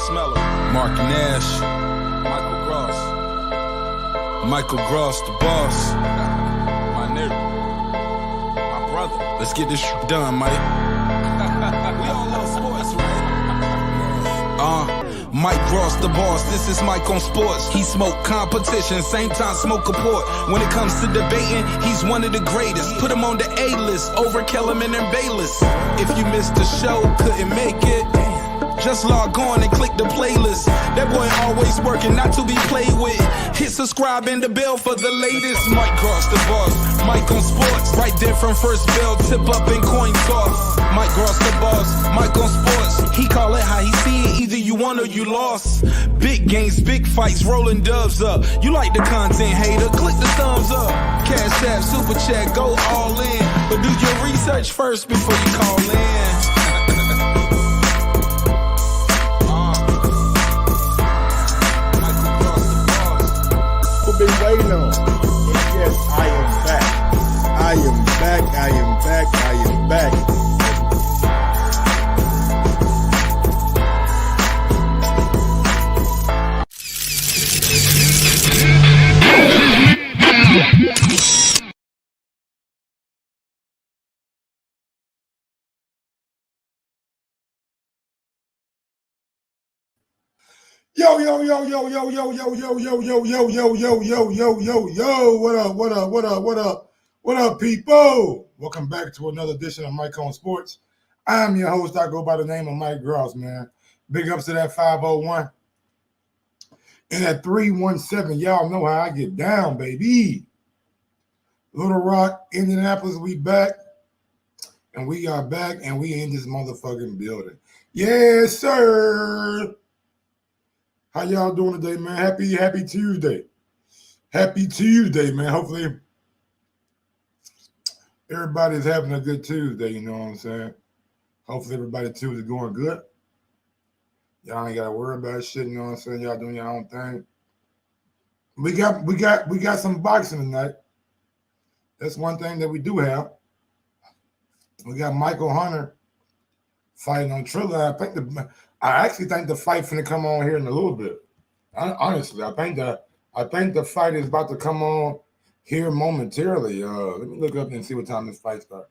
Smeller, Mark Nash, Michael Gross, the boss, my nigga, my brother. Let's get this done, Mike. We all love sports, right? Mike Gross, the boss. This is Mike on sports. He smoke competition, same time smoke a port. When it comes to debating, he's one of the greatest. Put him on the A-list over Kellerman and Bayless. If you missed the show, couldn't make it, just log on and click the playlist. That boy always working, not to be played with. Hit subscribe and the bell for the latest. Mike Gross, the boss. Mike on sports. Right there from first bell, tip up and coin toss. Mike Gross, the boss. Mike on sports. He call it how he see it. Either you won or you lost. Big games, big fights, rolling dubs up. You like the content, hater? Click the thumbs up. Cashapp, super chat, go all in. But do your research first before you call in. Been waiting on. Yes, I am back. I am back. I am back. I am back. Yo, what up, people? Welcome back to another edition of Mike on Sports. I'm your host. I go by the name of Mike Gross, man. Big ups to that 501 and that 317. Y'all know how I get down, baby. Little Rock, Indianapolis, we back. And we are back, and we in this motherfucking building. Yes, sir. How y'all doing today, man? Happy Tuesday. Happy Tuesday, man. Hopefully everybody's having a good Tuesday, you know what I'm saying? Hopefully everybody Tuesday going good. Y'all ain't gotta worry about shit, you know what I'm saying? Y'all doing your own thing. We got some boxing tonight. That's one thing that we do have. We got Michael Hunter fighting on Triller. I actually think the fight finna come on here in a little bit. Honestly, I think the fight is about to come on here momentarily. Let me look up and see what time this fight starts.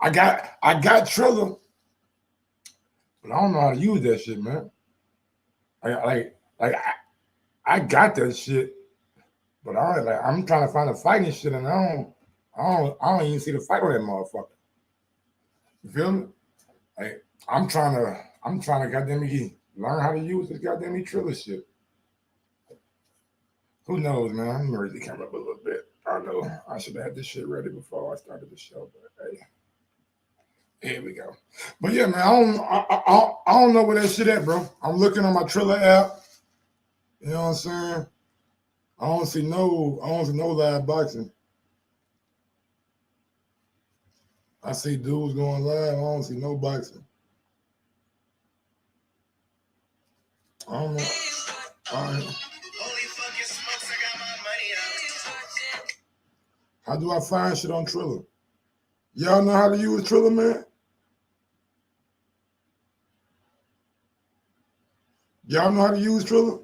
I got Triller, but I don't know how to use that shit, man. I got that shit, but I'm trying to find a fighting shit, and I don't even see the fight on that motherfucker. You feel me? I'm trying to goddamn learn how to use this goddamn Triller shit. Who knows, man? I'm ready to come up a little bit. I know I should have had this shit ready before I started the show, but hey, here we go. But yeah, man, I don't know where that shit at, bro. I'm looking on my Triller app. You know what I'm saying? I don't see no live boxing. I see dudes going live. I don't see no boxing. I don't know. All right. How do I find shit on Triller? Y'all know how to use Triller, man? Y'all know how to use Triller?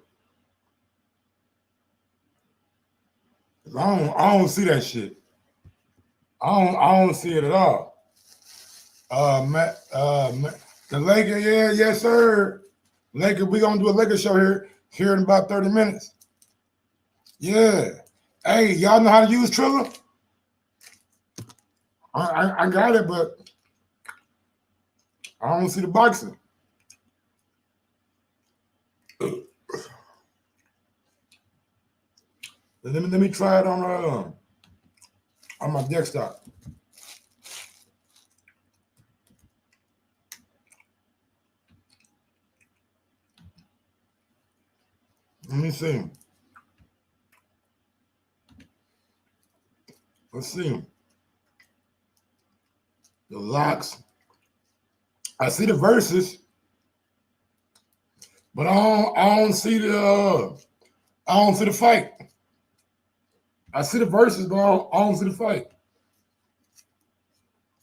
I don't see that shit. I don't see it at all. The Laker, yes, sir. Laker, we gonna do a Laker show here in about 30 minutes. Yeah. Hey, y'all know how to use Triller? I got it, but I don't see the boxing. Let me try it on my desktop. Let me see. Let's see. The locks. I see the verses, but I don't see the fight. I see the verses, but I don't see the fight.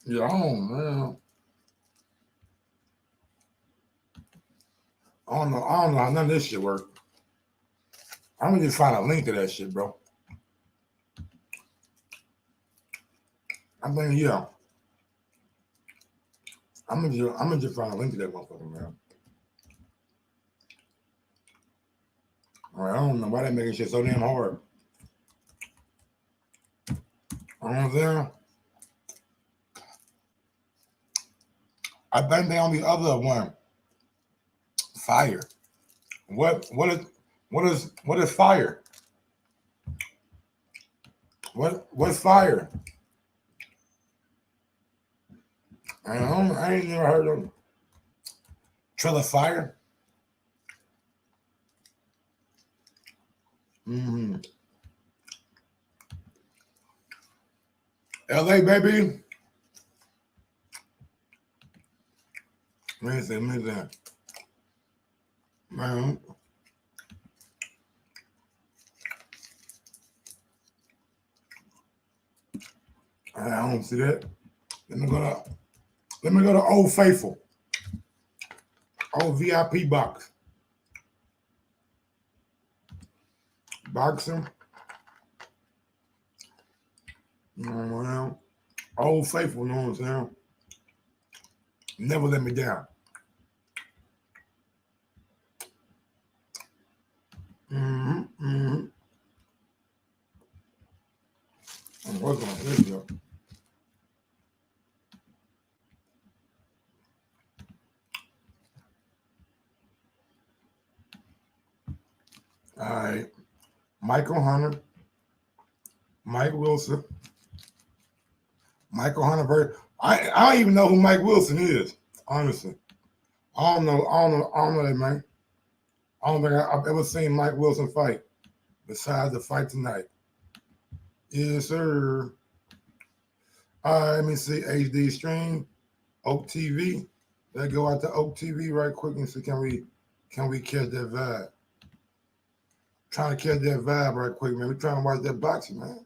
Yeah, I don't, man. I don't know how none of this shit work. I'm gonna just find a link to that shit, bro. I'm thinking, yeah. I'm gonna just find a link to that motherfucker, man. All right, I don't know why they making shit so damn hard. You know what I'm saying? I think they on the other one. Fire. What is fire? What's fire? I ain't never heard of Trail of Fire. Mm-hmm. LA, baby. Let me see. Man. I don't see that. Let me go to Old Faithful. Old VIP box. Boxing. Well, Old Faithful, you know what I'm saying? Never let me down. I'm working on this, though. All right. Michael Hunter. Mike Wilson. Michael Hunter. I don't even know who Mike Wilson is, honestly. I don't know that, man. I don't think I've ever seen Mike Wilson fight besides the fight tonight. Yes, sir. All right, let me see. HD stream, Oak TV. Let's go out to Oak TV right quick and see can we catch that vibe. Trying to catch that vibe right quick, man. We trying to watch that boxing, man.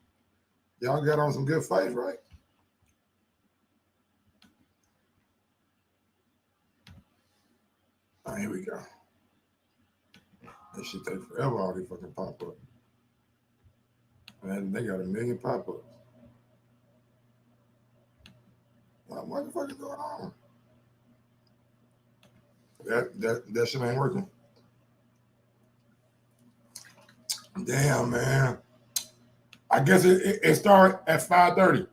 Y'all got on some good fights, right? All right, here we go. That shit take forever, all these fucking pop-ups. Man, they got a million pop-ups. What the fuck is going on? That shit ain't working. Damn, man. I guess it started at 5:30.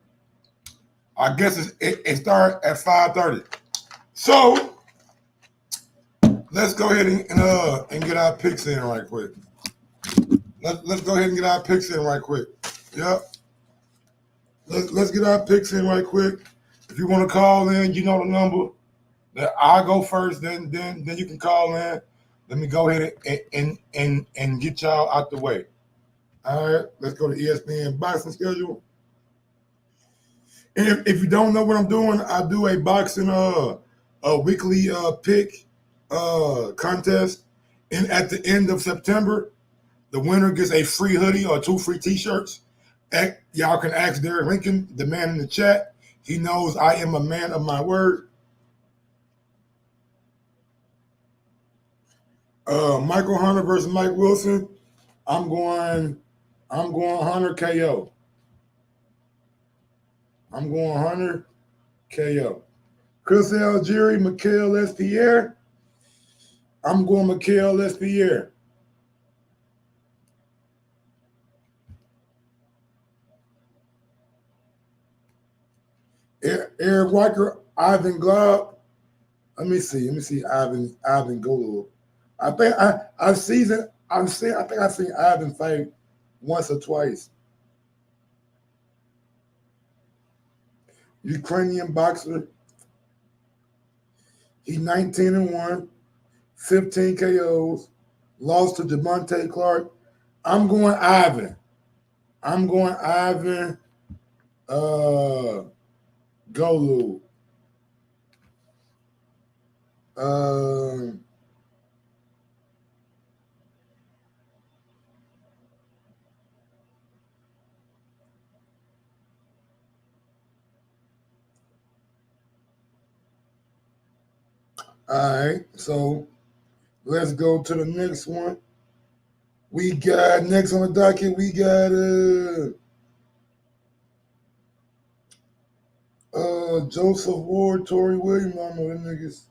I guess it started at 5:30. So let's go ahead and get our picks in right quick. Let's go ahead and get our picks in right quick. Yep. Let's get our picks in right quick. If you want to call in, you know the number. I'll go first, then you can call in. Let me go ahead and get y'all out the way. All right, let's go to ESPN boxing schedule. And if you don't know what I'm doing, I do a boxing a weekly pick contest. And at the end of September, the winner gets a free hoodie or 2 free t-shirts. Y'all can ask Derek Lincoln, the man in the chat. He knows I am a man of my word. Michael Hunter versus Mike Wilson. I'm going Hunter KO. I'm going Hunter KO. Chris Algieri, Mikael Lespierre. I'm going Mikael Lespierre. Eric Weicker, Ivan Glob. Let me see Ivan Golub. I think I've seen Ivan fight once or twice. Ukrainian boxer. He's 19-1, 15 KOs, lost to Devontae Clark. I'm going Ivan. Golub. All right, so Let's go to the next one. We got next on the docket. We got Joseph Ward, Tory Williams. I don't know them niggas.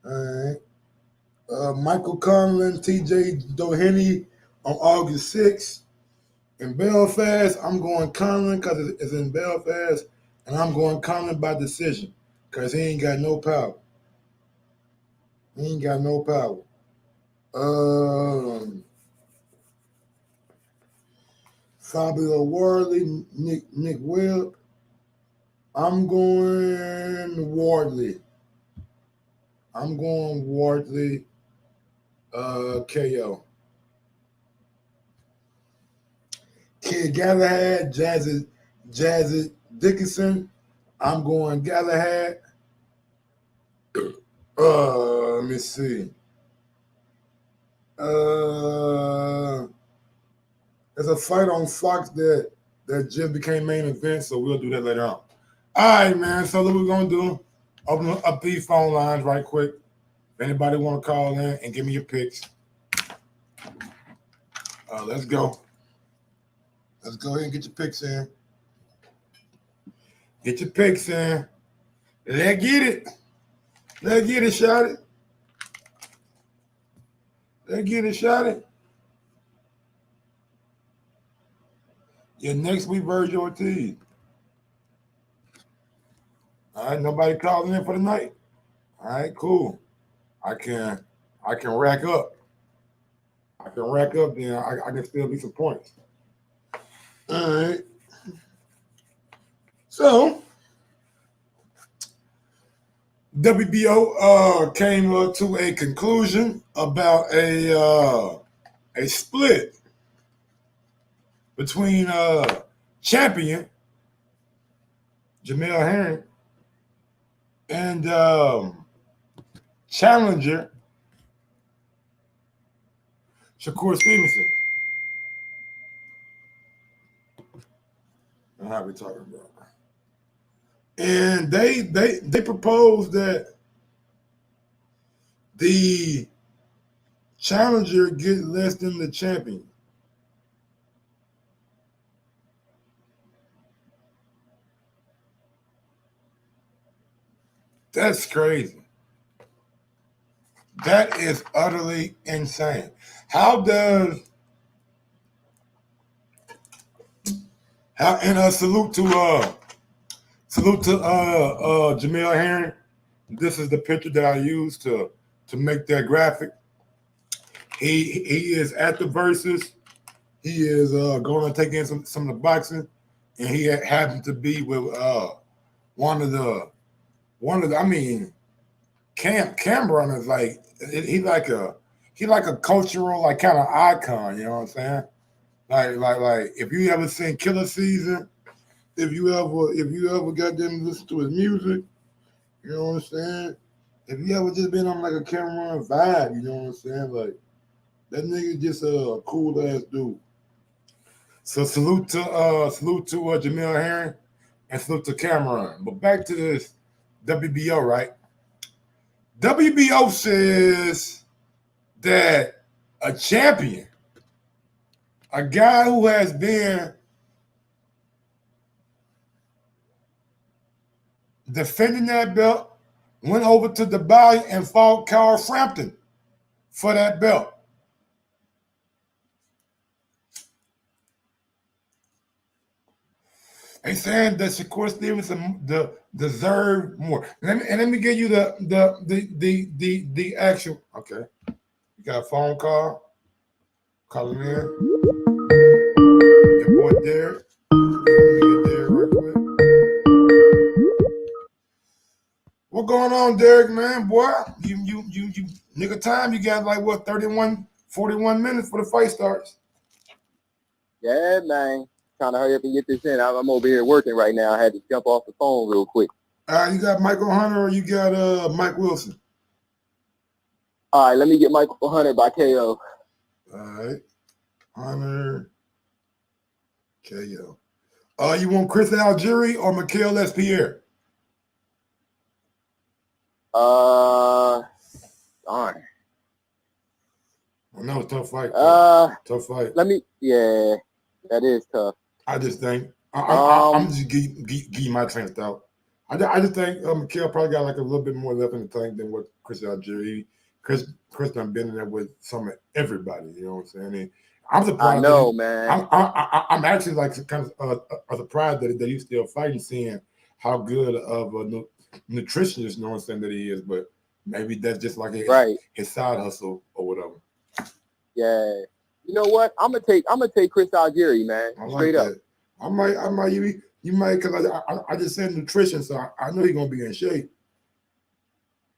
All right. Michael Conlon, T.J. Doheny on August 6th. In Belfast, I'm going Conlon because it's in Belfast, and I'm going Conlon by decision because he ain't got no power. He ain't got no power. Fabio Wardley, Nick Webb. I'm going Wardley. I'm going Wardley. KO. Kid Galahad, Jazzy Dickinson. I'm going Galahad. Let me see. There's a fight on Fox that just became main event, so we'll do that later on. All right, man. So what we're gonna do? Open up these phone lines right quick. If anybody want to call in and give me your picks, let's go. Let's go ahead and get your picks in. Get your picks in. Let's get it. Let's get it, shot it. Let's get it, shot it. Yeah, next week, Virgil Ortiz. All right, nobody calling in for the night. All right, cool. I can rack up. I can rack up, then I can still be some points. All right. So WBO came to a conclusion about a split between champion Jamel Herring and challenger Shakur Stevenson. How we talking about? And they proposed that the challenger get less than the champion. That's crazy. That is utterly insane. And a salute to Jamel Herring. This is the picture that I used to make that graphic. He is at the Versus. He is going to take in some of the boxing, and he happened to be with one of the I mean, Cameron is like he like a cultural like kind of icon. You know what I'm saying? Like if you ever seen Killer Season, if you ever got them to listen to his music, you know what I'm saying? If you ever just been on like a Cameron vibe, you know what I'm saying? Like that nigga just a cool ass dude. So salute to Jamel Herring and salute to Cameron. But back to this WBO, right? WBO says that a champion, a guy who has been defending that belt, went over to Dubai and fought Carl Frampton for that belt. They saying that Shakur Stevenson deserved more. Let me give you the actual. Okay, you got a phone call. Calling in. Your boy Derek. Let me get Derek right quick. What going on, Derek, man? Boy, you nigga time. You got like what 41 minutes for the fight starts. Yeah, man. Trying to hurry up and get this in. I'm over here working right now. I had to jump off the phone real quick. You got Michael Hunter or you got Mike Wilson? All right, let me get Michael Hunter by KO. All right. Hunter, KO. You want Chris Algieri or Mikhail S. Pierre? Darn. I know it's a tough fight. Tough fight. Yeah, that is tough. I just think I'm just give you my train of thought. I just think Mikhail probably got like a little bit more left in the tank than what Chris Algieri. Chris done been in there with some of everybody. You know what I'm saying? And I'm surprised. I know, man. I'm actually like kind of surprised that he's still fighting, seeing how good of a nutritionist, you know what I'm saying, that he is. But maybe that's just like his side hustle or whatever. Yeah. You know what? I'm gonna take Chris Algieri, man. Straight up. I might you might, because I just said nutrition, so I know he's gonna be in shape.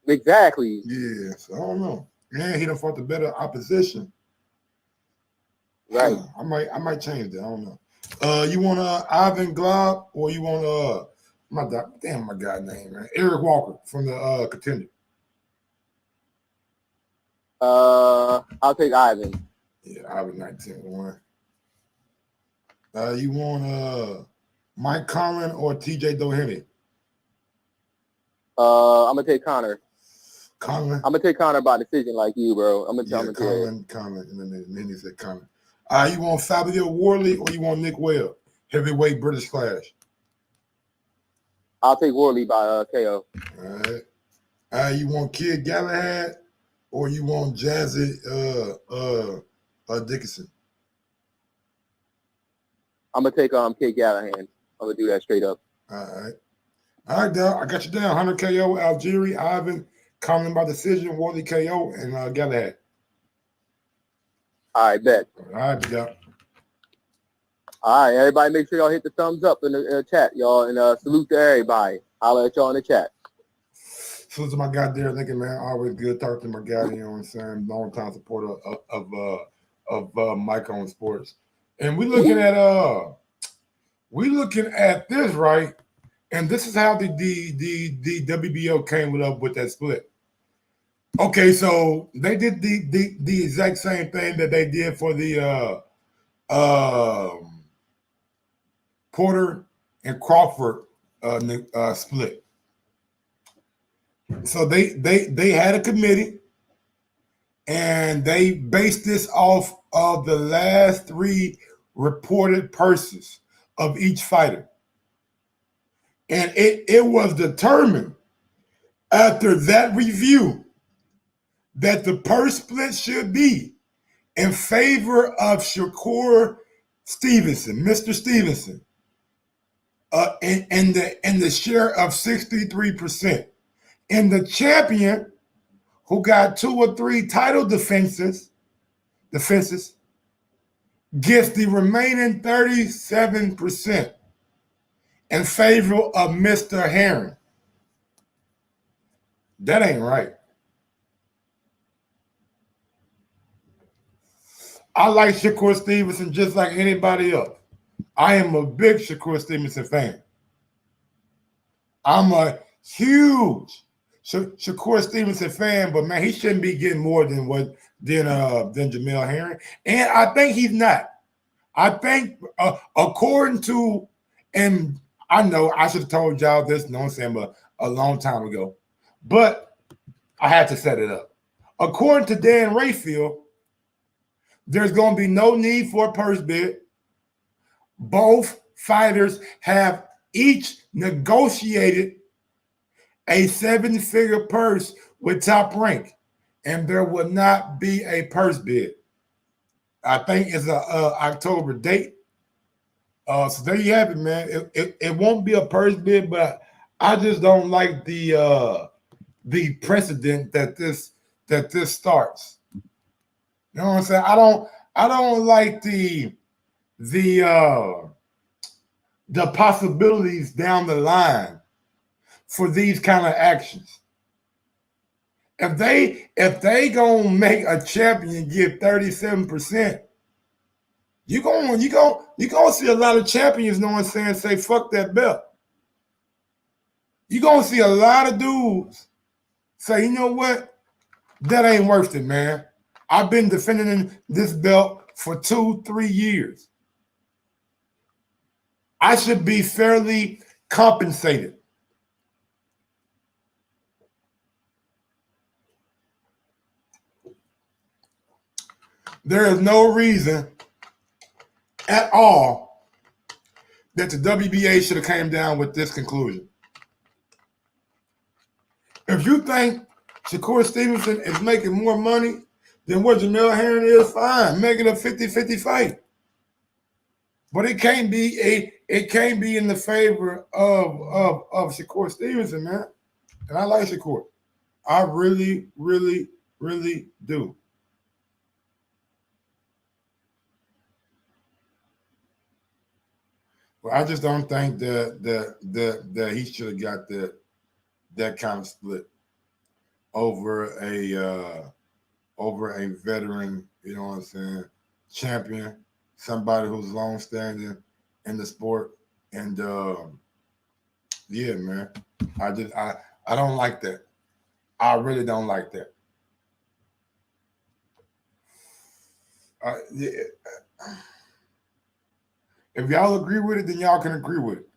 Exactly. Yeah, so I don't know. Man, he done fought the better opposition. Right. I might change that. I don't know. You want Ivan Glob or you want my guy name, man. Eric Walker from the Contender. I'll take Ivan. Yeah, Ivan 19-1. You want Mike Conlon or TJ Doheny? I'm gonna take Connor. Conlon. I'm gonna take Connor by decision, like you, bro. I'm gonna tell him. Conlon, and then he said Conlon. You want Fabio Worley or you want Nick Webb? Heavyweight British Clash. I'll take Worley by KO. All right. You want Kid Galahad or you want Jazzy Dickinson? I'm gonna take Kid Galahad. I'm gonna do that straight up. All right, Dale. I got you down. 100 KO, Algieri, Ivan, Conlon by decision, Worley KO, and Galahad. All right, bet. All right, Dale. All right, everybody, make sure y'all hit the thumbs up in the chat, y'all, and salute to everybody. I'll at y'all in the chat. Salute to my guy there, thinking, man, always good talking to my guy. You know what I'm saying? Long time supporter of Mike on Sports, and we're looking at this, right? And this is how the WBO came up with that split. Okay, so they did the exact same thing that they did for the Porter and Crawford split. So they had a committee, and they based this off of the last 3 reported purses of each fighter. And it was determined after that review that the purse split should be in favor of Shakur Stevenson, Mr. Stevenson, in the share of 63%. And the champion, who got 2 or 3 title defenses, gets the remaining 37% in favor of Mr. Herring. That ain't right. I like Shakur Stevenson just like anybody else. I am a big Shakur Stevenson fan. I'm a huge Shakur Stevenson fan, but man, he shouldn't be getting more than Jamel Herring. And I think he's not. I think according to, and I know I should have told y'all this, you know what I'm saying, but a long time ago. But I had to set it up. According to Dan Rayfield, there's going to be no need for a purse bid. Both fighters have each negotiated a 7-figure purse with Top Rank, and there will not be a purse bid. I think it's a October date. So there you have it, man. It won't be a purse bid, but I just don't like the precedent that this starts. You know what I'm saying? I don't like the possibilities down the line for these kind of actions. If they gonna make a champion give 37%, you gonna see a lot of champions, you know what I'm saying, say fuck that belt. You're gonna see a lot of dudes say, you know what, that ain't worth it, man. I've been defending this belt for 2-3 years. I should be fairly compensated. there is no reason at all that the WBA should have came down with this conclusion. If you think Shakur Stevenson is making more money than what Jamel Herring is, fine, make it a 50-50 fight. But it can't be in the favor of Shakur Stevenson, man. And I like Shakur. I really, really, really do. Well, I just don't think that he should have got that kind of split over a veteran, you know what I'm saying, champion, somebody who's long standing in the sport. And yeah, man, I don't like that. I really don't like that. Yeah. If y'all agree with it, then y'all can agree with it.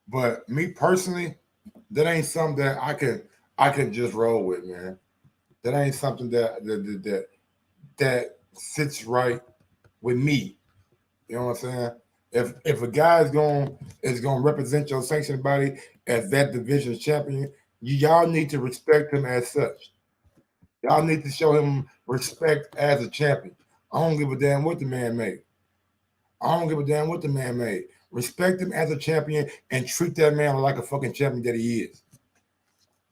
But me personally, that ain't something that I can just roll with, man. That ain't something that sits right with me. You know what I'm saying? If a guy is going to represent your sanctioning body as that division champion, y'all need to respect him as such. Y'all need to show him respect as a champion. I don't give a damn what the man made. Respect him as a champion and treat that man like a fucking champion that he is.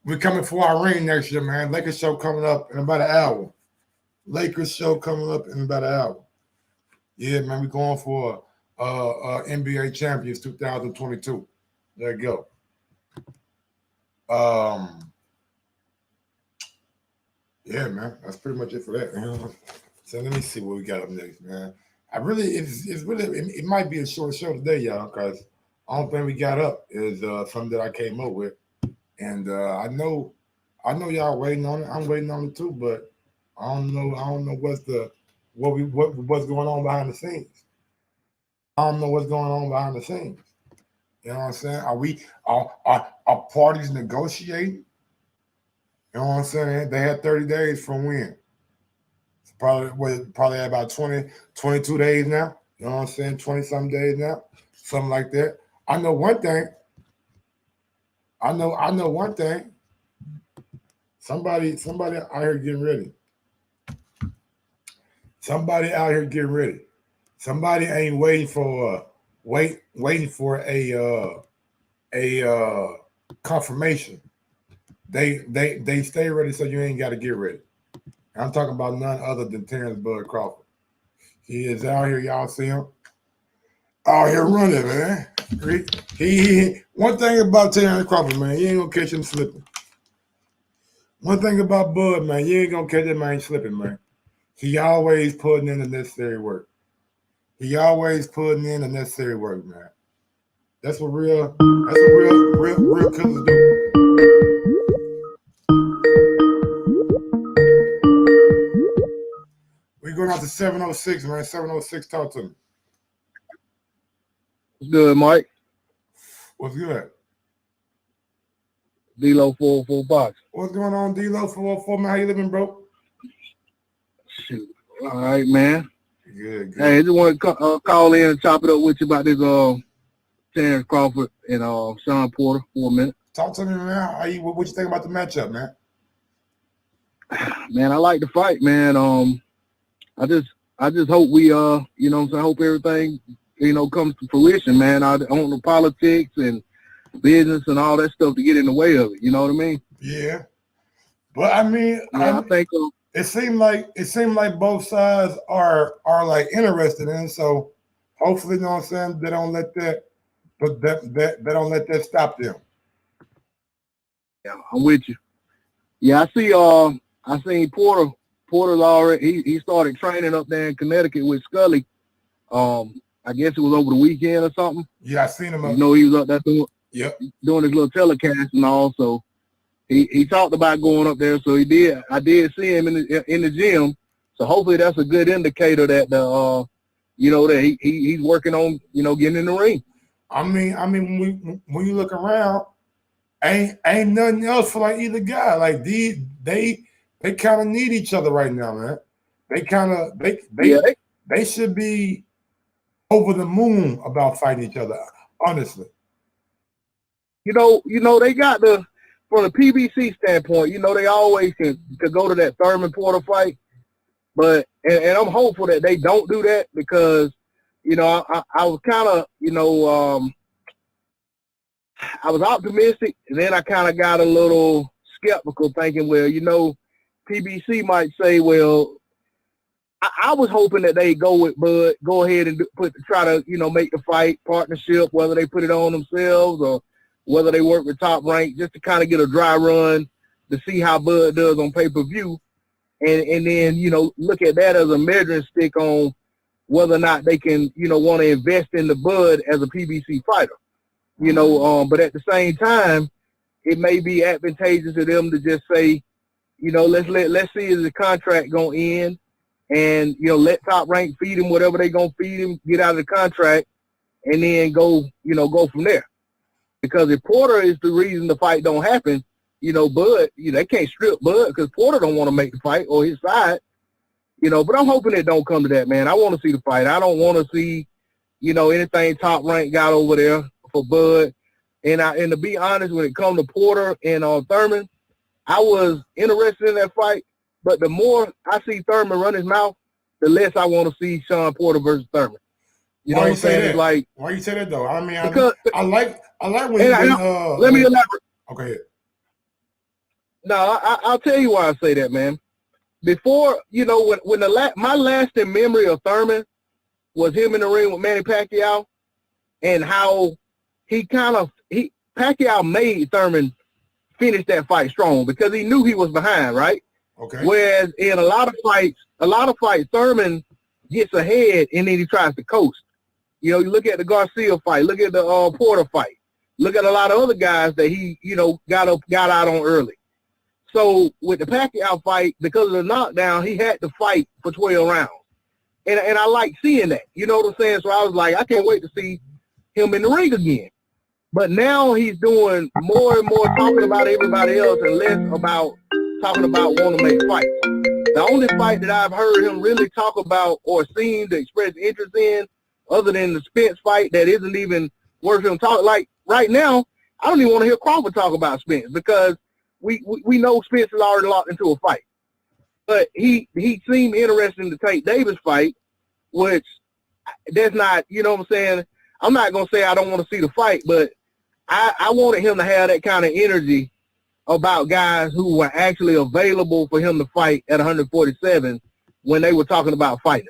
We're coming for our ring next year, man. Lakers show coming up in about an hour. Yeah, man, we're going for NBA champions 2022. There you go. Yeah, man, that's pretty much it for that. So let me see what we got up next, man. It might be a short show today, y'all, because the only thing we got up is something that I came up with, and I know y'all waiting on it. I'm waiting on it too, but I don't know what's going on behind the scenes. You know what I'm saying? Are parties negotiating? You know what I'm saying? They had 30 days from when? Probably about 22 days now. You know what I'm saying? 20-some days now. Something like that. I know one thing. Somebody out here getting ready. Somebody ain't waiting for a confirmation. They stay ready so you ain't got to get ready. I'm talking about none other than Terence Bud Crawford. He is out here. Y'all see him out here running, man. He one thing about Terence Crawford, man, you ain't gonna catch him slipping. One thing about Bud, man, you ain't gonna catch that man slipping, man. He always putting in the necessary work. Man. That's what real killers do. We're going out to 706, man. 706, talk to me. What's good, Mike? What's good? D-Lo 404 Box. What's going on, D-Lo 404, man? How you living, bro? Shoot. All right, man. Good. Hey, I just want to call in and chop it up with you about this Terence Crawford and Sean Porter for a minute. Talk to me, man. What you think about the matchup, man? Man, I like the fight, man. I just hope we I hope everything, comes to fruition, man. I don't know politics and business and all that stuff to get in the way of it. You know what I mean? Yeah. But I mean, I think it seemed like both sides are like interested in it. So hopefully, you know what I'm saying, they don't let that stop them. Yeah, I'm with you. Yeah, I see. I seen Porter's already. He started training up there in Connecticut with Scully. I guess it was over the weekend or something. Yeah, I seen him. He was up there doing his little telecast and all. So he talked about going up there. So he did. I did see him in the gym. So hopefully that's a good indicator that that he's working on getting in the ring. I mean when you look around, ain't nothing else for like either guy. Like they kind of need each other right now, man. they should be over the moon about fighting each other, honestly. You know, they got from the PBC standpoint, you know, they always can go to that Thurman Porter fight. But, and I'm hopeful that they don't do that because, you know, I was kind of, you know, I was optimistic, and then I kind of got a little skeptical thinking, well, you know, PBC might say, well, I was hoping that they go with Bud, go ahead and try to, you know, make the fight partnership, whether they put it on themselves or whether they work with Top Rank, just to kind of get a dry run to see how Bud does on pay-per-view. And then, you know, look at that as a measuring stick on whether or not they can, you know, want to invest in the Bud as a PBC fighter. You know, but at the same time, it may be advantageous to them to just say, you know, let's see if the contract gonna end, and you know, let Top Rank feed him whatever they gonna feed him, get out of the contract, and then go from there. Because if Porter is the reason the fight don't happen, you know, Bud, you know, they can't strip Bud because Porter don't want to make the fight or his side, you know. But I'm hoping it don't come to that, man. I want to see the fight. I don't want to see, you know, anything Top Rank got over there for Bud. And to be honest, when it comes to Porter and Thurman, I was interested in that fight. But the more I see Thurman run his mouth, the less I want to see Sean Porter versus Thurman. You know what I'm saying? It's like, why you say that though? I mean, because I like when let me elaborate. Okay. No, I'll tell you why I say that, man. Before, you know, when my lasting memory of Thurman was him in the ring with Manny Pacquiao, and how Pacquiao made Thurman finish that fight strong because he knew he was behind, right? Okay. Whereas in a lot of fights, Thurman gets ahead and then he tries to coast. You know, you look at the Garcia fight, look at the Porter fight, look at a lot of other guys that he, you know, got out on early. So with the Pacquiao fight, because of the knockdown, he had to fight for 12 rounds. And I like seeing that. You know what I'm saying? So I was like, I can't wait to see him in the ring again. But now he's doing more and more talking about everybody else and less about talking about wanting to make fights. The only fight that I've heard him really talk about or seen to express interest in, other than the Spence fight that isn't even worth him talking. Like right now, I don't even want to hear Crawford talk about Spence because we know Spence is already locked into a fight. But he seemed interested in the Tate Davis fight, which that's not, you know what I'm saying? I'm not going to say I don't want to see the fight, but I wanted him to have that kind of energy about guys who were actually available for him to fight at 147 when they were talking about fighting.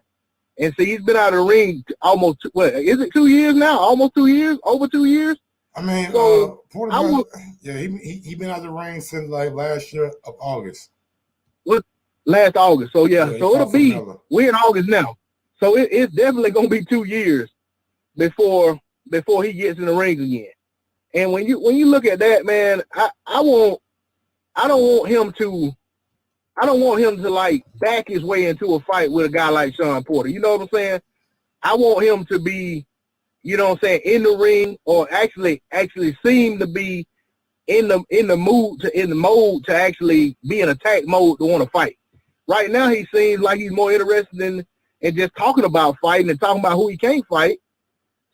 And see, he's been out of the ring almost, is it 2 years now? Almost 2 years? Over 2 years? I mean, so Porter, he been out of the ring since like last year of August. What? Last August. So yeah so it'll be, we're in August now. So it's definitely going to be 2 years before he gets in the ring again. And when you look at that, man, I don't want him to like back his way into a fight with a guy like Sean Porter. You know what I'm saying? I want him to be, you know what I'm saying, in the ring, or actually seem to be in the mode to actually be in attack mode to want to fight. Right now he seems like he's more interested in just talking about fighting and talking about who he can't fight.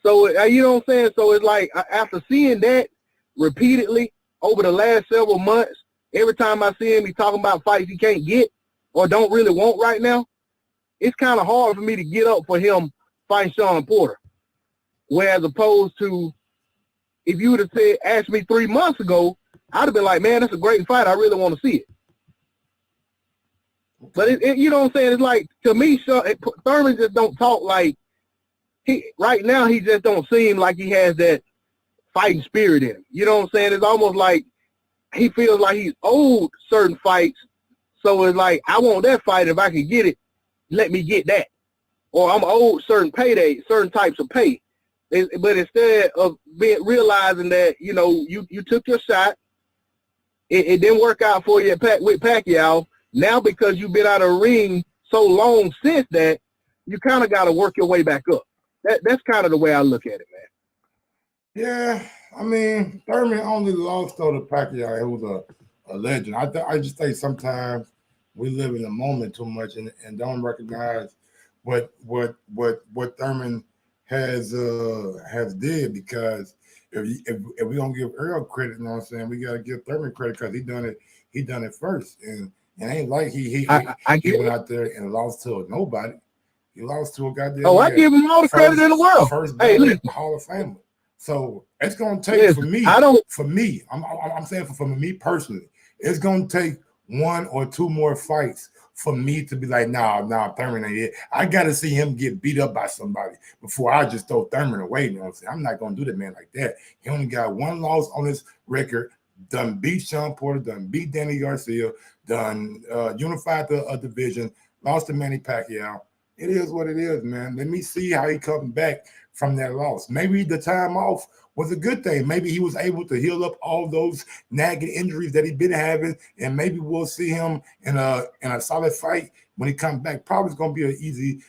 So, you know what I'm saying? So it's like, after seeing that repeatedly over the last several months, every time I see him, he's talking about fights he can't get or don't really want right now, it's kind of hard for me to get up for him fighting Sean Porter. Whereas opposed to, if you would have asked me 3 months ago, I'd have been like, man, that's a great fight. I really want to see it. But, you know what I'm saying? It's like, to me, Thurman just don't talk like, right now he just don't seem like he has that fighting spirit in him. You know what I'm saying? It's almost like he feels like he's owed certain fights. So it's like, I want that fight. If I can get it, let me get that. Or I'm owed certain payday, certain types of pay. But instead of realizing that, you know, you took your shot, it didn't work out for you with Pacquiao. Now because you've been out of the ring so long since that, you kind of got to work your way back up. That's kind of the way I look at it, man. Yeah, I mean, Thurman only lost though to Pacquiao. It was a legend. I just think sometimes we live in the moment too much and don't recognize what Thurman has did, because if we don't give Earl credit, you know what I'm saying, we gotta give Thurman credit because he done it first, and it ain't like he went out there and lost to nobody. He lost to a goddamn. Oh, I give him all the credit in the world. First Hall of Famer. So it's gonna take for me. I'm saying for me personally, it's gonna take 1 or 2 more fights for me to be like, nah, Thurman ain't it. I gotta see him get beat up by somebody before I just throw Thurman away. You know what I'm saying? I'm not gonna do that man like that. He only got 1 loss on his record. Done beat Sean Porter. Done beat Danny Garcia. Done unified the division. Lost to Manny Pacquiao. It is what it is, man. Let me see how he comes back from that loss. Maybe the time off was a good thing. Maybe he was able to heal up all those nagging injuries that he's been having, and maybe we'll see him in a solid fight when he comes back. Probably it's gonna be an easy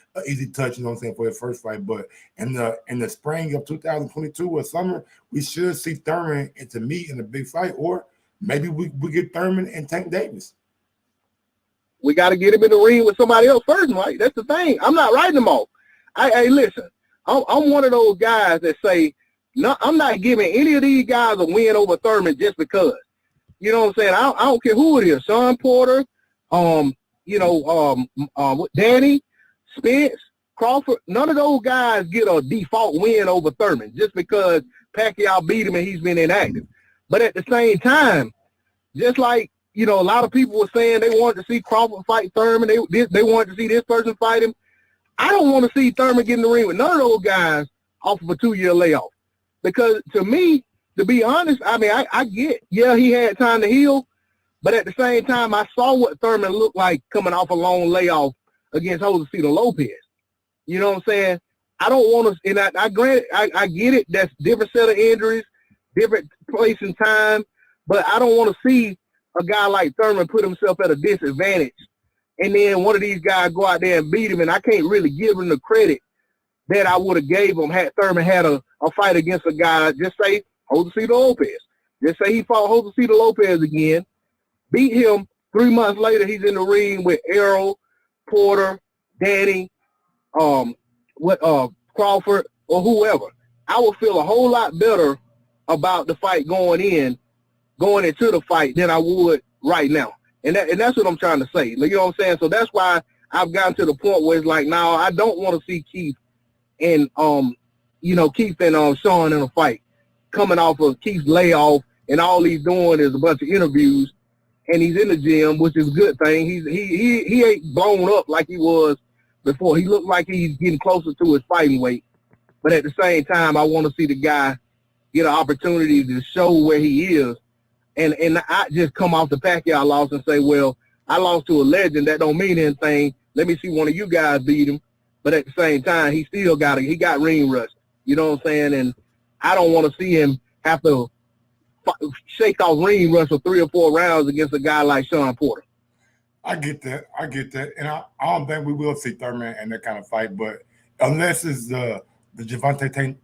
touch, you know what I'm saying, for his first fight. But in the spring of 2022 or summer, we should see Thurman to meet in a big fight, or maybe we get Thurman and Tank Davis. We got to get him in the ring with somebody else first, Mike. That's the thing. I'm not writing them off. Hey, listen, I'm one of those guys that say, no, I'm not giving any of these guys a win over Thurman just because. You know what I'm saying? I don't care who it is. Sean Porter, Danny, Spence, Crawford. None of those guys get a default win over Thurman just because Pacquiao beat him and he's been inactive. But at the same time, just like, a lot of people were saying they wanted to see Crawford fight Thurman. They wanted to see this person fight him. I don't want to see Thurman get in the ring with none of those guys off of a 2-year layoff. Because to me, to be honest, I mean, I get, he had time to heal. But at the same time, I saw what Thurman looked like coming off a long layoff against Josecito Lopez. You know what I'm saying? I don't want to, and I get it. That's different set of injuries, different place and time. But I don't want to see a guy like Thurman put himself at a disadvantage, and then one of these guys go out there and beat him, and I can't really give him the credit that I would have gave him had Thurman had a fight against a guy, just say Josecito Lopez. Just say he fought Josecito Lopez again, beat him 3 months later, he's in the ring with Errol, Porter, Danny, Crawford, or whoever. I would feel a whole lot better about the fight going into the fight than I would right now. And that's what I'm trying to say. You know what I'm saying? So that's why I've gotten to the point where it's like, now I don't want to see Keith and Sean in a fight coming off of Keith's layoff, and all he's doing is a bunch of interviews, and he's in the gym, which is a good thing. He ain't blown up like he was before. He looked like he's getting closer to his fighting weight. But at the same time, I want to see the guy get an opportunity to show where he is. And I just come off the Pacquiao loss and say, well, I lost to a legend. That don't mean anything. Let me see one of you guys beat him. But at the same time, he still got ring rust. You know what I'm saying? And I don't want to see him have to shake off ring rust for 3 or 4 rounds against a guy like Sean Porter. I get that. And I don't think we will see Thurman in that kind of fight. But unless it's the Gervonta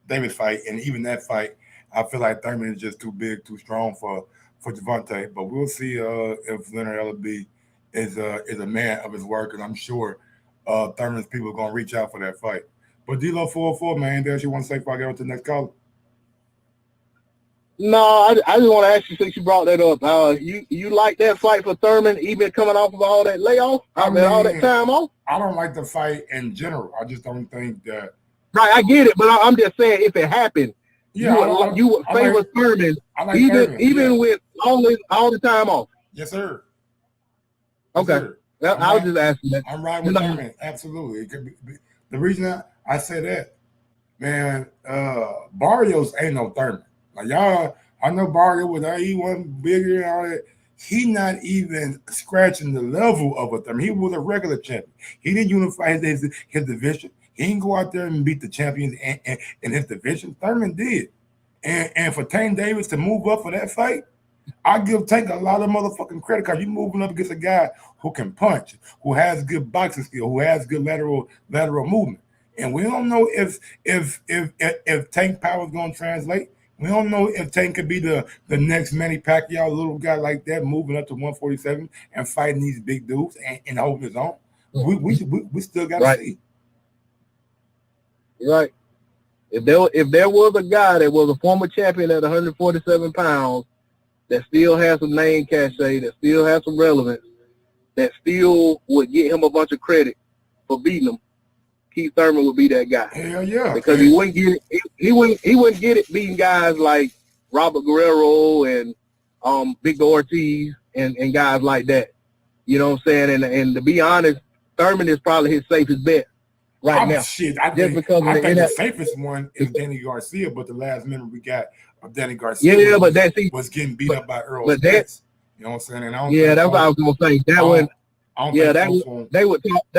Davis fight, and even that fight, I feel like Thurman is just too big, too strong for Gervonta. But we'll see if Leonard Ellaby is a man of his work, and I'm sure Thurman's people are going to reach out for that fight. But D-Lo 404, man, anything else you want to say before I get on to the next caller? No, I just want to ask you, since you brought that up, you like that fight for Thurman, even coming off of all that layoff? All that time off? I don't like the fight in general. I just don't think that. Right, I get it, but I'm just saying if it happened, you would favor Thurman, even with all the time off. Yes, sir. Okay. Yes, sir. I was just asking that. I'm riding with Thurman. Absolutely. It could be, the reason I say that, man, Barrios ain't no Thurman. Like y'all, I know Barrios he wasn't bigger and all that. He not even scratching the level of a Thurman. He was a regular champion. He didn't unify his division. He didn't go out there and beat the champions in his division. Thurman did. And for Tank Davis to move up for that fight, I give Tank a lot of motherfucking credit because you're moving up against a guy who can punch, who has good boxing skill, who has good lateral movement. And we don't know if Tank power is going to translate. We don't know if Tank could be the next Manny Pacquiao, little guy like that, moving up to 147 and fighting these big dudes and holding his own. We still got to see. Right. If there was a guy that was a former champion at 147 pounds that still has some name cachet, that still has some relevance, that still would get him a bunch of credit for beating him, Keith Thurman would be that guy. Hell yeah. Because he wouldn't get it. He wouldn't get it beating guys like Robert Guerrero and Victor Ortiz and guys like that. You know what I'm saying? And to be honest, Thurman is probably his safest bet right now. Shit, I think the safest one is Danny Garcia, but the last member we got of Danny Garcia was getting beat up by Earl Spence. You know what I'm saying? And that's what I was gonna say. That one. They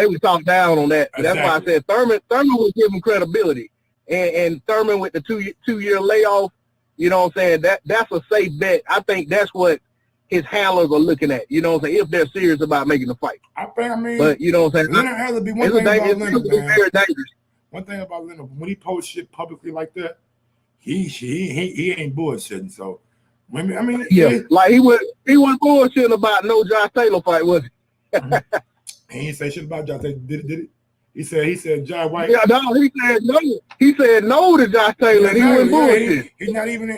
would talk down on that. Exactly. That's why I said Thurman would give him credibility, and Thurman with the two-year layoff. You know what I'm saying? That's a safe bet. I think that's what his handlers are looking at. You know what I'm saying? If they're serious about making the fight. I mean, but you know what I'm saying? Leonard has to be one thing about Leonard, man. Very dangerous. One thing about Leonard, when he posts shit publicly like that, he ain't bullshitting. So, I mean, like he wasn't bullshitting about no Josh Taylor fight, was he? He didn't say shit about Josh Taylor, did it? He said John White. Yeah, no, he said no. He said no to Josh Taylor. He went bullshit. He's not even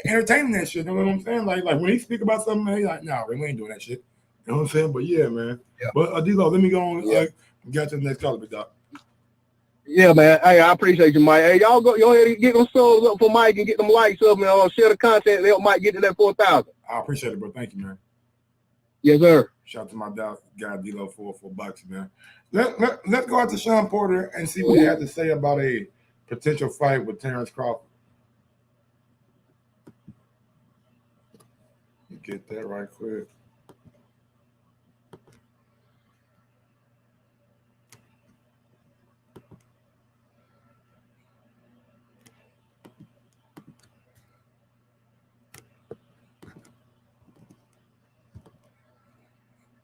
entertaining that shit. You know what I'm saying? Like when he speak about something, he's like, no, we ain't doing that shit. You know what I'm saying? But yeah, man. Yeah. But D-Lo, let me go on. Get to the next caller, big dog. Yeah, man. Hey, I appreciate you, Mike. Hey, y'all go ahead and get them subs up for Mike and get them likes up and share the content and help Mike get to that 4,000. I appreciate it, bro. Thank you, man. Yes, sir. Shout out to my guy D-Lo for $4, man. Let's go out to Sean Porter and see what he had to say about a potential fight with Terence Crawford. Get that right quick.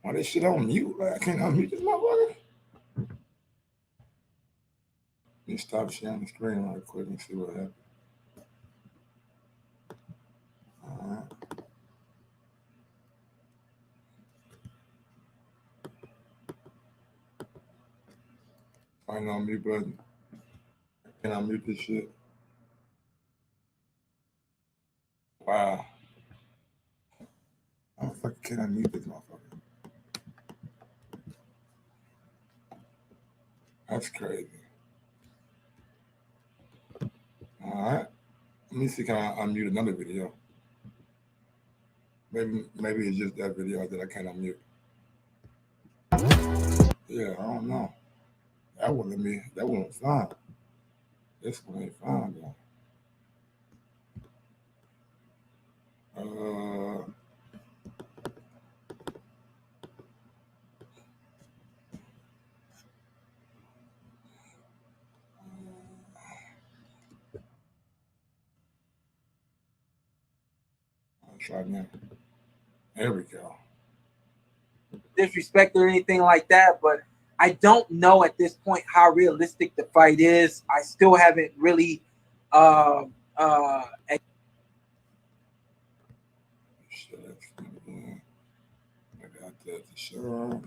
Why this shit on mute? Like, I can't unmute this motherfucker. Let me stop sharing the screen right quick and see what happens. All right. Find the unmute button. Can I mute this shit? Wow. How the fuck can I mute this motherfucker? That's crazy. All right. Let me see, can I unmute another video? Maybe it's just that video that I can't unmute. Yeah, I don't know. That wasn't fine. This one ain't fine, though. I'll try now. There we go. Disrespect or anything like that, but I don't know at this point how realistic the fight is. I still haven't really I got that for sure.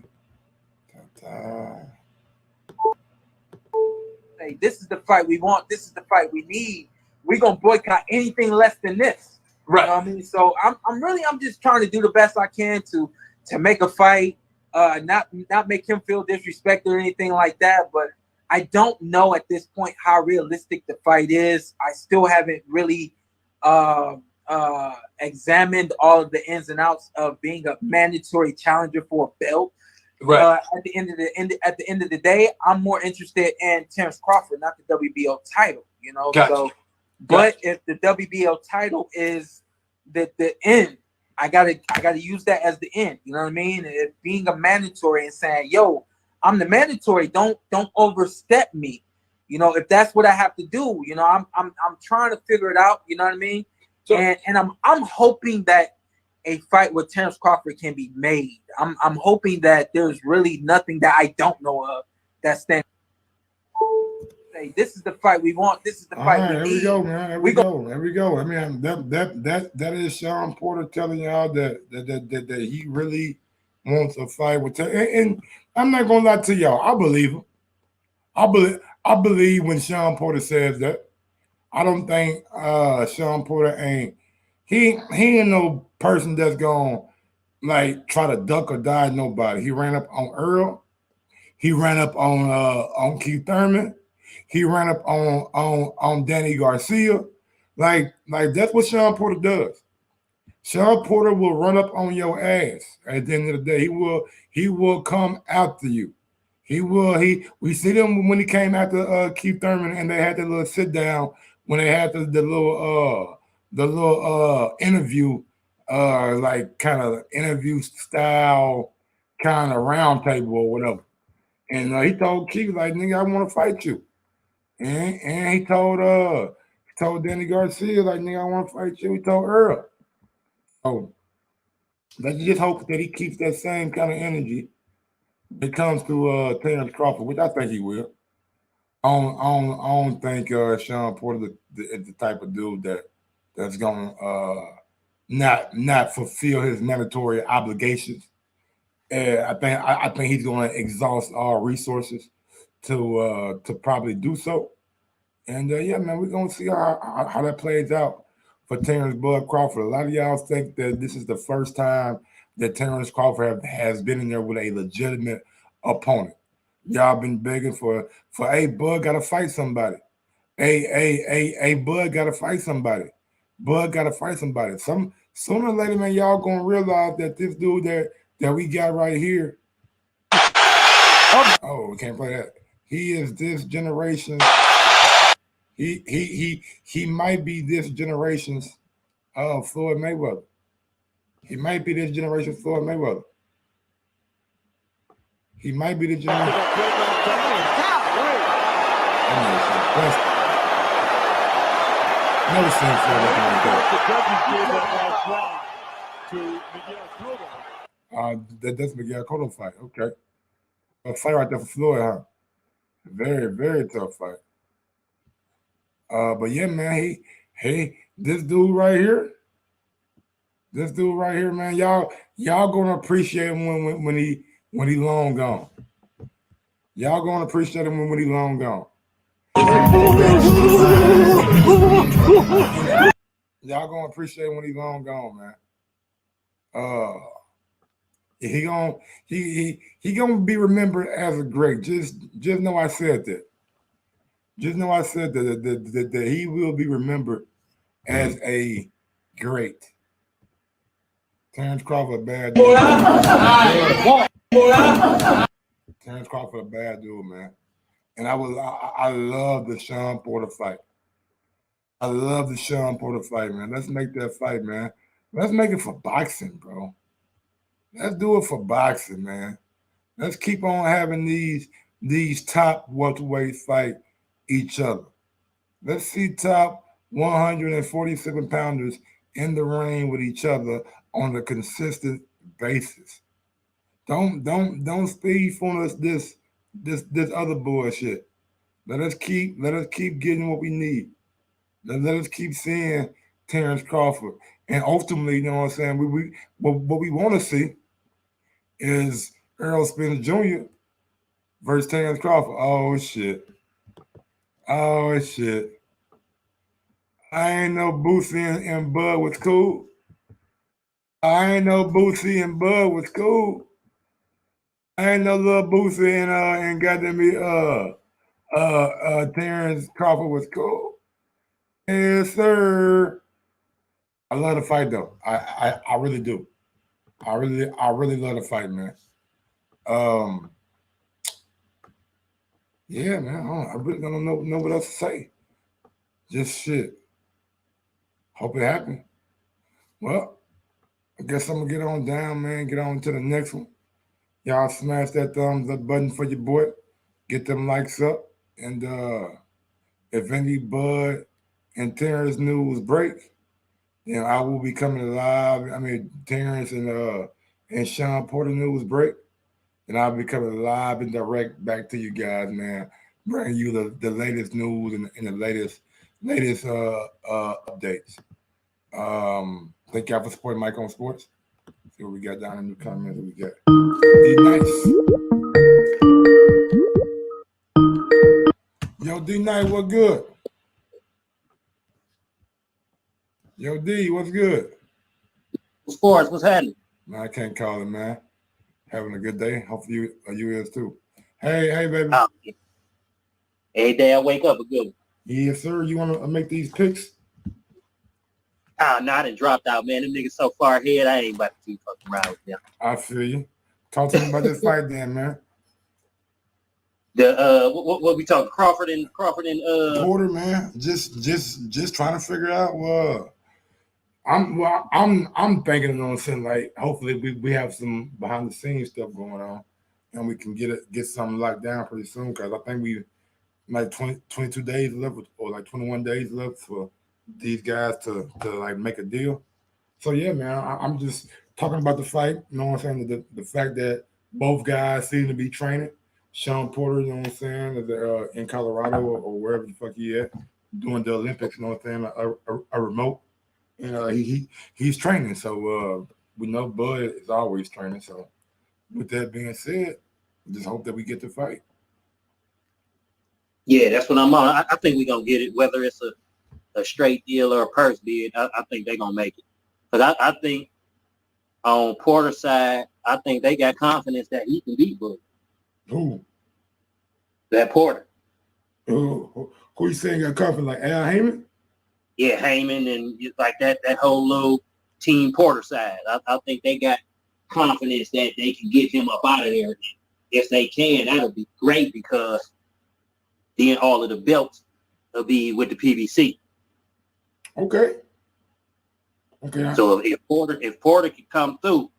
Hey, this is the fight we want. This is the fight we need. We're gonna boycott anything less than this. Right. You know what I mean? So I'm just trying to do the best I can to make a fight, not make him feel disrespected or anything like that. But I don't know at this point how realistic the fight is. I still haven't really examined all of the ins and outs of being a mandatory challenger for a belt. Right. At the end of the day, I'm more interested in Terence Crawford, not the WBO title. You know. Gotcha. So, but if the WBO title is the end, I gotta use that as the end. You know what I mean? If being a mandatory and saying, "Yo, I'm the mandatory. Don't overstep me." You know, if that's what I have to do, you know, I'm trying to figure it out. You know what I mean? So, and I'm hoping that a fight with Terence Crawford can be made. I'm hoping that there's really nothing that I don't know of that stands. Hey, this is the fight we want. This is the fight we need. There we go, man. There we go. I mean, that is Sean Porter telling y'all that he really wants a fight with and I'm not gonna lie to y'all. I believe him. I believe when Sean Porter says that. I don't think Sean Porter he ain't no person that's gonna like try to duck or dodge nobody. He ran up on Earl. He ran up on Keith Thurman. He ran up on Danny Garcia. Like that's what Sean Porter does. Sean Porter will run up on your ass at the end of the day. He will come after you. We see them when he came after Keith Thurman and they had the little sit down when they had the little interview, like kind of interview style kind of round table or whatever. And he told Keith, like, nigga, I want to fight you. And he told Danny Garcia, like, nigga, I want to fight you. He told Earl. So let's just hope that he keeps that same kind of energy when it comes to Terence Crawford, which I think he will. I don't think Sean Porter is the type of dude that's gonna not fulfill his mandatory obligations. I think he's gonna exhaust all resources to probably do so. And yeah, man, we're gonna see how that plays out for Terence Bud Crawford. A lot of y'all think that this is the first time that Terence Crawford has been in there with a legitimate opponent. Y'all been begging for hey, Bud gotta fight somebody. Hey, Bud gotta fight somebody. Bud gotta fight somebody. Sooner or later, man, y'all gonna realize that this dude that we got right here. Oh, we can't play that. He is this generation. He might be this generation's Floyd Mayweather. He might be this generation's Floyd Mayweather. He might be the generation. Never seen Floyd looking like that. That's Miguel Cotto fight. Okay. A fight right there for Floyd, huh? Very, very tough fight. But yeah, man, this dude right here, man, y'all gonna appreciate him when he long gone. Y'all gonna appreciate him when he long gone. Y'all gonna appreciate him when he long gone, man. He gonna be remembered as a great. Just know I said that. Just know I said that he will be remembered as a great. Terence Crawford, a bad dude. Terence Crawford, a bad dude, man. And I love the Sean Porter fight. I love the Sean Porter fight, man. Let's make that fight, man. Let's make it for boxing, bro. Let's do it for boxing, man. Let's keep on having these top welterweights fight each other. Let's see top 147 pounders in the ring with each other on a consistent basis. Don't speed for us this other bullshit. Let us keep getting what we need. Let us keep seeing Terence Crawford. And ultimately, you know what I'm saying, what we want to see is Errol Spence Jr. versus Terence Crawford. Oh shit. I ain't know Boosie and Bud was cool. I ain't know Boosie and Bud was cool. I ain't know little Boosie and goddamn me Terence Crawford was cool. Yes, sir. I love the fight though. I really do. I really love the fight, man. Yeah, man. I really don't know what else to say. Just shit. Hope it happened. Well, I guess I'm gonna get on down, man. Get on to the next one. Y'all smash that thumbs up button for your boy. Get them likes up. And if any Bud and Terrence news break, then I will be coming live. I mean, Terrence and Sean Porter news break. And I'll be coming live and direct back to you guys, man. bring you the latest news and the latest updates. Thank y'all for supporting Mike on Sports. See what we got down in the comments. What we got? D Nice. Yo, D Nice, what good? Yo, D, what's good? Sports, what's happening? Man, I can't call it, man. Having a good day. Hopefully you is too. Hey, baby. Every day I wake up a good one. Yes, sir. You want to make these picks? No, I done dropped out, man. Them niggas so far ahead, I ain't about to keep fucking around with them. I feel you. Talk to me about this fight then, man. The what we talking? Crawford and Porter, man. Just trying to figure out I'm thinking on something like hopefully we have some behind the scenes stuff going on and we can get something locked down pretty soon, because I think we like 22 days left or like 21 days left for these guys to like make a deal. So yeah, man, I'm just talking about the fight. You know what I'm saying? The fact that both guys seem to be training. Sean Porter, you know what I'm saying, they're in Colorado or wherever the fuck he at, doing the Olympics, you know what I'm saying, a remote. And he's training. So we know Bud is always training. So with that being said, just hope that we get the fight. Yeah, that's what I'm on. I think we're going to get it, whether it's a straight deal or a purse bid. I think they're going to make it. Because I think on Porter's side, I think they got confidence that he can beat Bud. Who? That Porter. Who you saying got confidence? Like Al Heyman? Yeah, Heyman and like that whole little team Porter side. I think they got confidence that they can get him up out of there. If they can, that'll be great, because then all of the belts will be with the PBC. Okay. So if Porter can come through,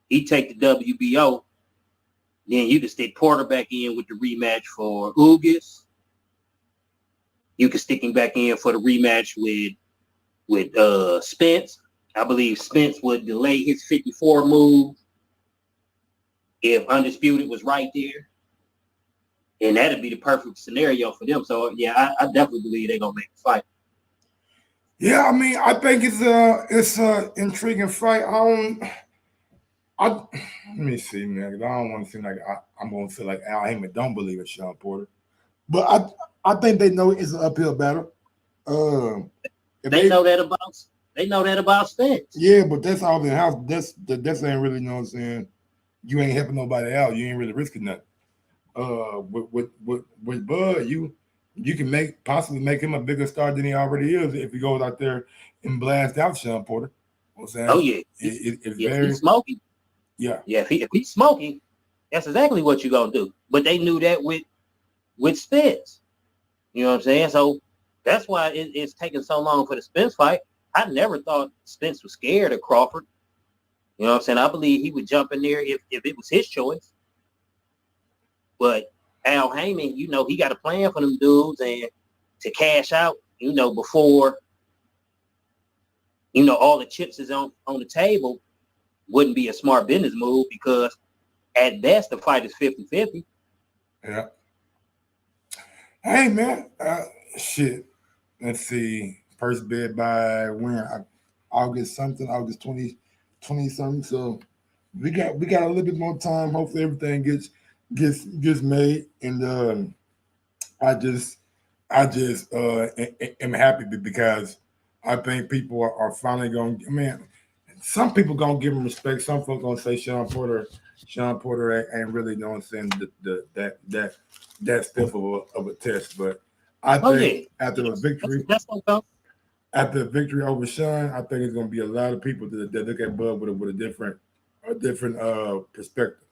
he take the WBO, then you can stick Porter back in with the rematch for Ugas. You can stick him back in for the rematch with Spence. I believe Spence would delay his 54 move if Undisputed was right there. And that'd be the perfect scenario for them. So yeah, I definitely believe they're gonna make the fight. Yeah, I mean, I think it's a intriguing fight. Let me see, man, because I don't want to seem like I'm going to feel like Al Heyman don't believe in Sean Porter, but I think they know it's an uphill battle. They know that about Spence. Yeah, but that's all in house. That's ain't really, you know what I'm saying. You ain't helping nobody out. You ain't really risking nothing. With Bud, you can possibly make him a bigger star than he already is if he goes out there and blast out Sean Porter. You know what I'm saying? Oh yeah, it's if very he's smoking. Yeah. If he's smoking, that's exactly what you're gonna do. But they knew that with Spence. You know what I'm saying? So that's why it's taking so long for the Spence fight. I never thought Spence was scared of Crawford. You know what I'm saying? I believe he would jump in there if it was his choice. But Al Heyman, you know, he got a plan for them dudes, and to cash out, you know, before, you know, all the chips is on the table wouldn't be a smart business move, because at best the fight is 50-50. Yeah. Hey, man. Shit. Let's see. First bid by when? August 20 something. So we got a little bit more time. Hopefully everything gets made. And I just am happy because I think people are finally going. I mean, some people gonna give him respect. Some folks gonna say Sean Porter ain't really, you know what I'm saying, that stiff of a test. But I think after the victory, after the victory over Sean, I think it's gonna be a lot of people that look at Bud with a different perspective.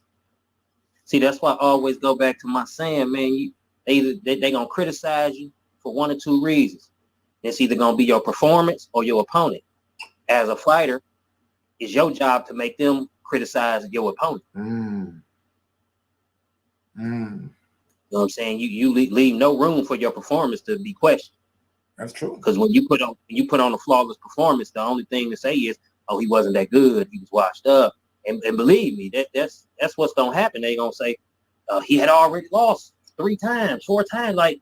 See, that's why I always go back to my saying, man. They gonna criticize you for one or two reasons. It's either gonna be your performance or your opponent. As a fighter, it's your job to make them criticize your opponent. You know what I'm saying? You leave no room for your performance to be questioned. That's true. Because when you put on a flawless performance, the only thing to say is, "Oh, he wasn't that good. He was washed up." And believe me, that's what's gonna happen. They gonna say he had already lost 3 times, 4 times, like,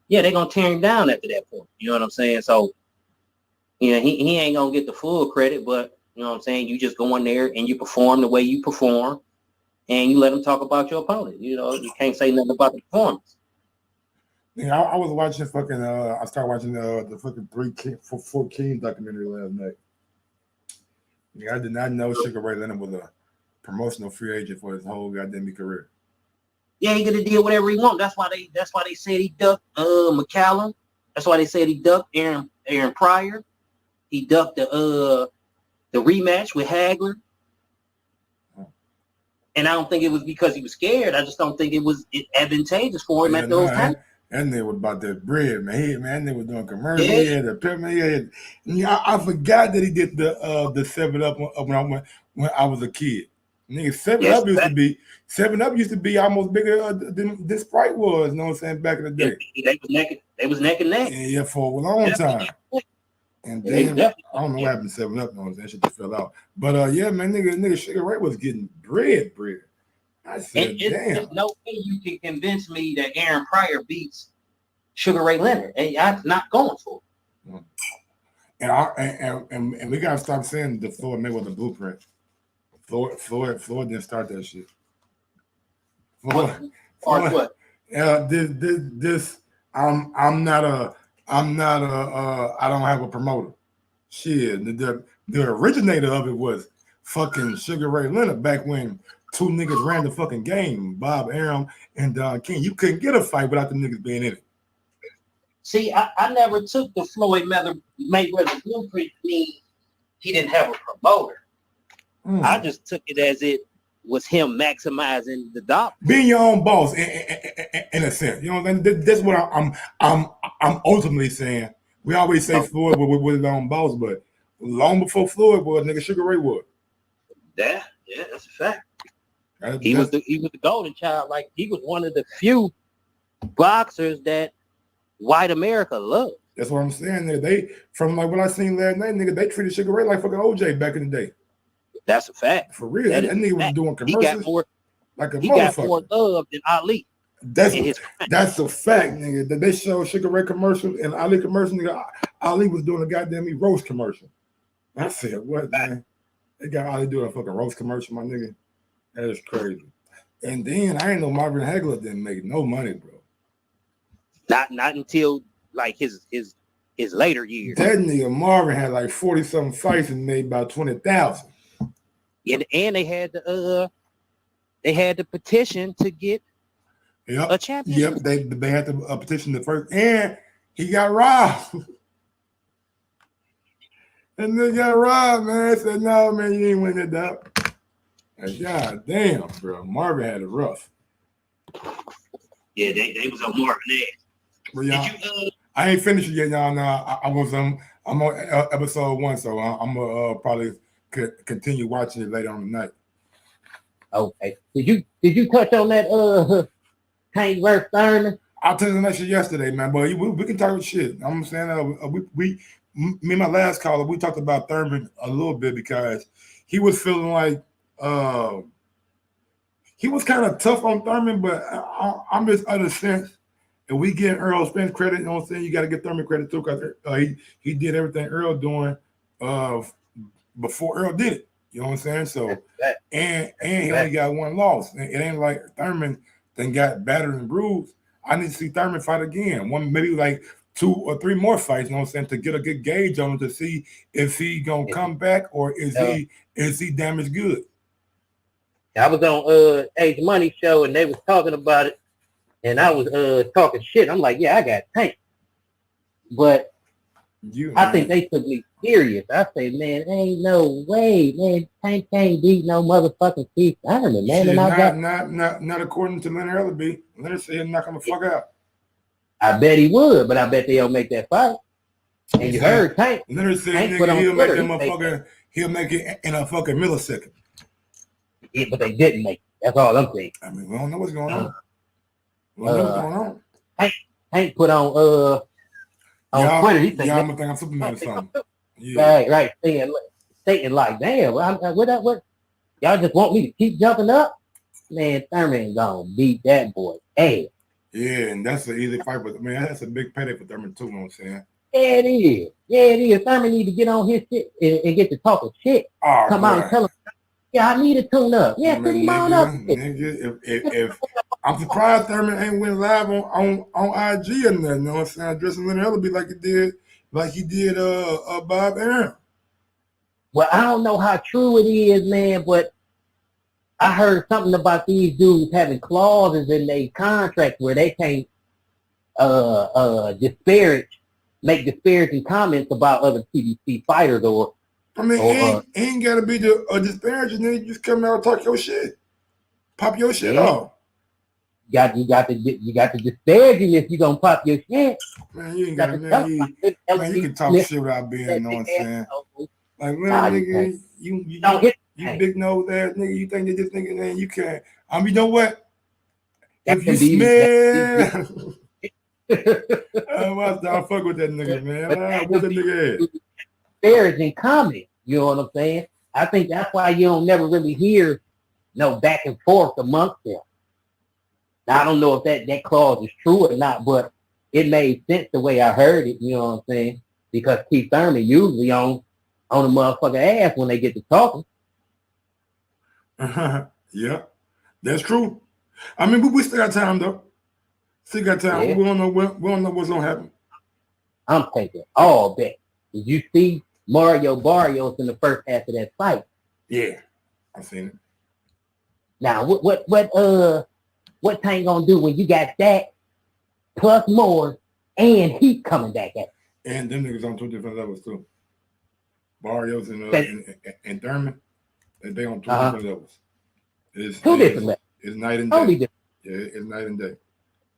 yeah, they're gonna tear him down after that point. You know what I'm saying? So, you know, he ain't gonna get the full credit, but you know what I'm saying? You just go in there and you perform the way you perform, and you let them talk about your opponent. You know, you can't say nothing about the performance. Yeah, I was watching fucking. I started watching the fucking 4 Kings documentary last night. Yeah, I did not know Sugar Ray Leonard was a promotional free agent for his whole goddamn career. Yeah, he could have did whatever he wanted. That's why they said he ducked McCallum. That's why they said he ducked Aaron Pryor. He ducked the rematch with Hagler. And I don't think it was because he was scared. I just don't think it was advantageous for him at those times. And they were about that bread, man. They were doing commercials. Yeah. He had a peppermint. I forgot that he did the 7-Up when I was a kid. Nigga, 7-Up used to be almost bigger than this Sprite was. You know what I'm saying? Back in the day, they was neck and neck. Yeah, for a long time. And then I don't know what happened to 7-Up. No, that shit just fell out. But yeah, man, nigga, Sugar Ray was getting bread. I said, damn. There's no way you can convince me that Aaron Pryor beats Sugar Ray Leonard, and I'm not going for it. And we gotta stop saying the Floyd Mayweather blueprint. Floyd didn't start that shit. What? This I'm not a I don't have a promoter. Shit, the originator of it was fucking Sugar Ray Leonard back when 2 niggas ran the fucking game, Bob Arum and Don King. You couldn't get a fight without the niggas being in it. See, I never took the Floyd Mayweather blueprint to mean he didn't have a promoter. I just took it as it was him maximizing the dollar. Being your own boss in a sense. You know what I mean? That's what I'm ultimately saying. We always say Floyd was his own boss, but long before Floyd was, nigga, Sugar Ray was. Yeah, that's a fact. He was the golden child. Like, he was one of the few boxers that white America loved. That's what I'm saying. They from like what I seen last night, nigga, they treated Sugar Ray like fucking OJ back in the day. That's a fact. For real. That nigga was doing commercials. He got more love than Ali. That's a fact, nigga. That they showed Sugar Ray commercials and Ali commercials, nigga. Ali was doing a goddamn roast commercial. I said, what, man? They got Ali doing a fucking roast commercial, my nigga. That is crazy. And then I ain't know Marvin Hagler didn't make no money, bro. Not until like his later years. That nigga Marvin had like 40-something fights and made about 20,000. And they had the petition to get a championship. Yep, they had the petition the first, and he got robbed. And they got robbed, man. I said, no, man, you ain't winning that dog. God damn, bro. Marvin had it rough. Yeah, they was on Marvin ass. Well, I ain't finished it yet, y'all. Now I'm on episode 1, so I'm gonna probably continue watching it later on tonight. Okay. Did you touch on that Tank versus Thurman? I touched on that shit yesterday, man. But we can talk shit. I'm saying me and my last caller, we talked about Thurman a little bit because he was feeling like he was kind of tough on Thurman, but I'm just understand. And we get Earl Spence credit, you know what I'm saying? You got to get Thurman credit too, because he did everything Earl doing before Earl did it. You know what I'm saying? So and he only got 1 loss. It ain't like Thurman then got battered and bruised. I need to see Thurman fight again. Maybe like 2 or 3 more fights, you know what I'm saying, to get a good gauge on him to see if he gonna come back or is he damaged good. I was on Age Money show and they was talking about it. And I was talking shit. I'm like, yeah, I got Tank. But I think they took me serious. I say, man, ain't no way, man. Tank can't beat no motherfucking Keith Thurman, man. And not according to Leonard Ellerby. Leonard said he's not gonna fuck out. I bet he would, but I bet they'll make that fight. And you heard Tank. Leonard said he'll make that motherfucker. He'll make it in a fucking millisecond. Yeah, but they didn't make it. That's all I'm saying. I mean, we don't know what's going on. Hank put on Twitter. He think I'm thinking I'm Superman or something. Yeah. Right. Thinking like, damn, what? Y'all just want me to keep jumping up? Man, Thurman gonna beat that boy. Hey. Yeah, and that's an easy fight, but I mean that's a big payday for Thurman too. You know what I'm saying? Yeah, it is. Yeah, it is. Thurman need to get on his shit and get to talking shit. Oh, Come boy. out and tell him, yeah, I need to tune up. Yeah, put him on up. Nigga, if I'm surprised Thurman ain't went live on IG or nothing. You know what I'm saying? Dressing in hell be like he did Bob Aaron. Well, I don't know how true it is, man, but I heard something about these dudes having clauses in their contract where they can't make disparaging comments about other PBC fighters or. I mean, ain't gotta be a disparaging. Nigga, just come out and talk your shit, pop your shit off. You got to disparage him if you gonna pop your shit. Man, you ain't got to. Man, you can talk shit without being. You know what I'm saying? Like, nigga, you big nose ass nigga. You think that this nigga, man, you can't. I mean, you know what? If you smell, I'll fuck with that nigga, man. What that nigga is? Disparaging comment, you know what I'm saying? I think that's why you don't never really hear no back and forth amongst them. Now, I don't know if that clause is true or not, but it made sense the way I heard it, you know what I'm saying? Because Keith Thurman usually on the motherfucker ass when they get to talking. Yeah, that's true. I mean, we still got time though. Still got time. Yeah. We don't know what's gonna happen. I'm taking all bet. Did you see Mario Barrios in the first half of that fight? Yeah, I seen it. Now, what Tank gonna do when you got that plus more and Heat coming back at you? And them niggas on two different levels too. Barrios and Thurman, they on two different levels. It's different levels. It's night and day. Totally different. Yeah, it's night and day.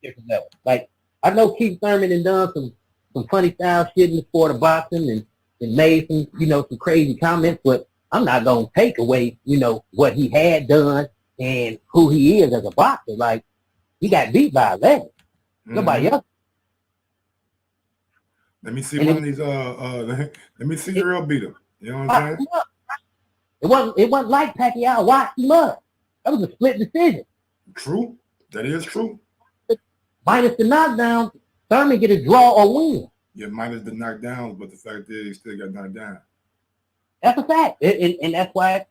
Different levels. Like I know Keith Thurman and done some funny style shit in the sport of boxing and made some, some crazy comments, but I'm not going to take away, what he had done and who he is as a boxer. Like, he got beat by a legend. Nobody else. Let me see one of these, let me see Earl beat him. You know what I'm saying? It wasn't like Pacquiao watched him up. That was a split decision. True. That is true. Minus the knockdown, Thurman get a draw or win. Yeah, minus the knockdowns, but the fact is he still got knocked down. That's a fact. And that's why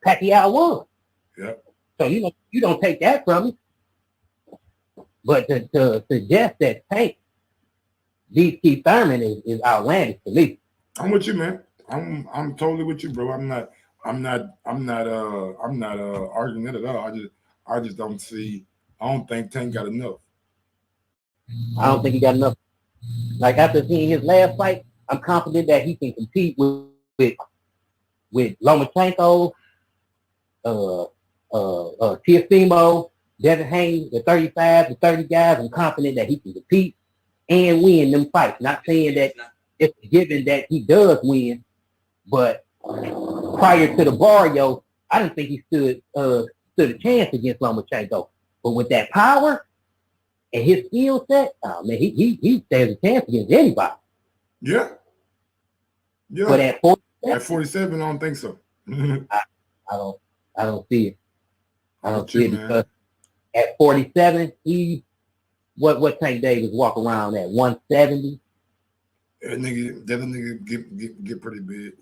Pacquiao won. Yep. So, you don't take that from him. But to suggest that Tank beat Keith Thurman is outlandish to me. I'm with you, man. I'm totally with you, bro. I'm not arguing it at all. I just don't see. I don't think Tank got enough. I don't think he got enough. Like after seeing his last fight, I'm confident that he can compete with Lomachenko, Teofimo, Devin Haney, the 35, the 30 guys. I'm confident that he can compete and win them fights. Not saying that it's given that he does win, but prior to the Barrio, I didn't think he stood a chance against Lomachenko. But with that power and his skill set, man, he stands a chance against anybody. Yeah. Yeah. But at 47, I don't think so. I don't see it. I don't see it because at 47, what Tank Davis walk around at 170. That nigga get pretty big.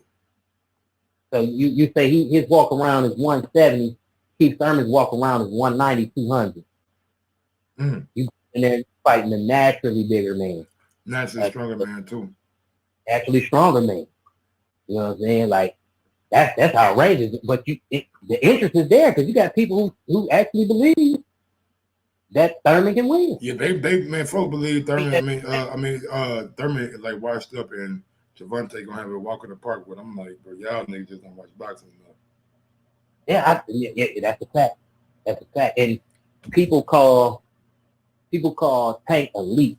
So you say his walk around is 170. Keith Thurman's walk around is 190, 200. You in there fighting a naturally bigger man. Naturally stronger man too. Naturally stronger man. You know what I'm saying? Like that's outrageous. But the interest is there because you got people who actually believe that Thurman can win. Yeah, they folks believe Thurman. Thurman is like washed up and Javante gonna have a walk in the park with him. I'm like, bro, y'all niggas just don't watch boxing enough. Yeah, that's a fact. That's a fact. And people call Tank elite.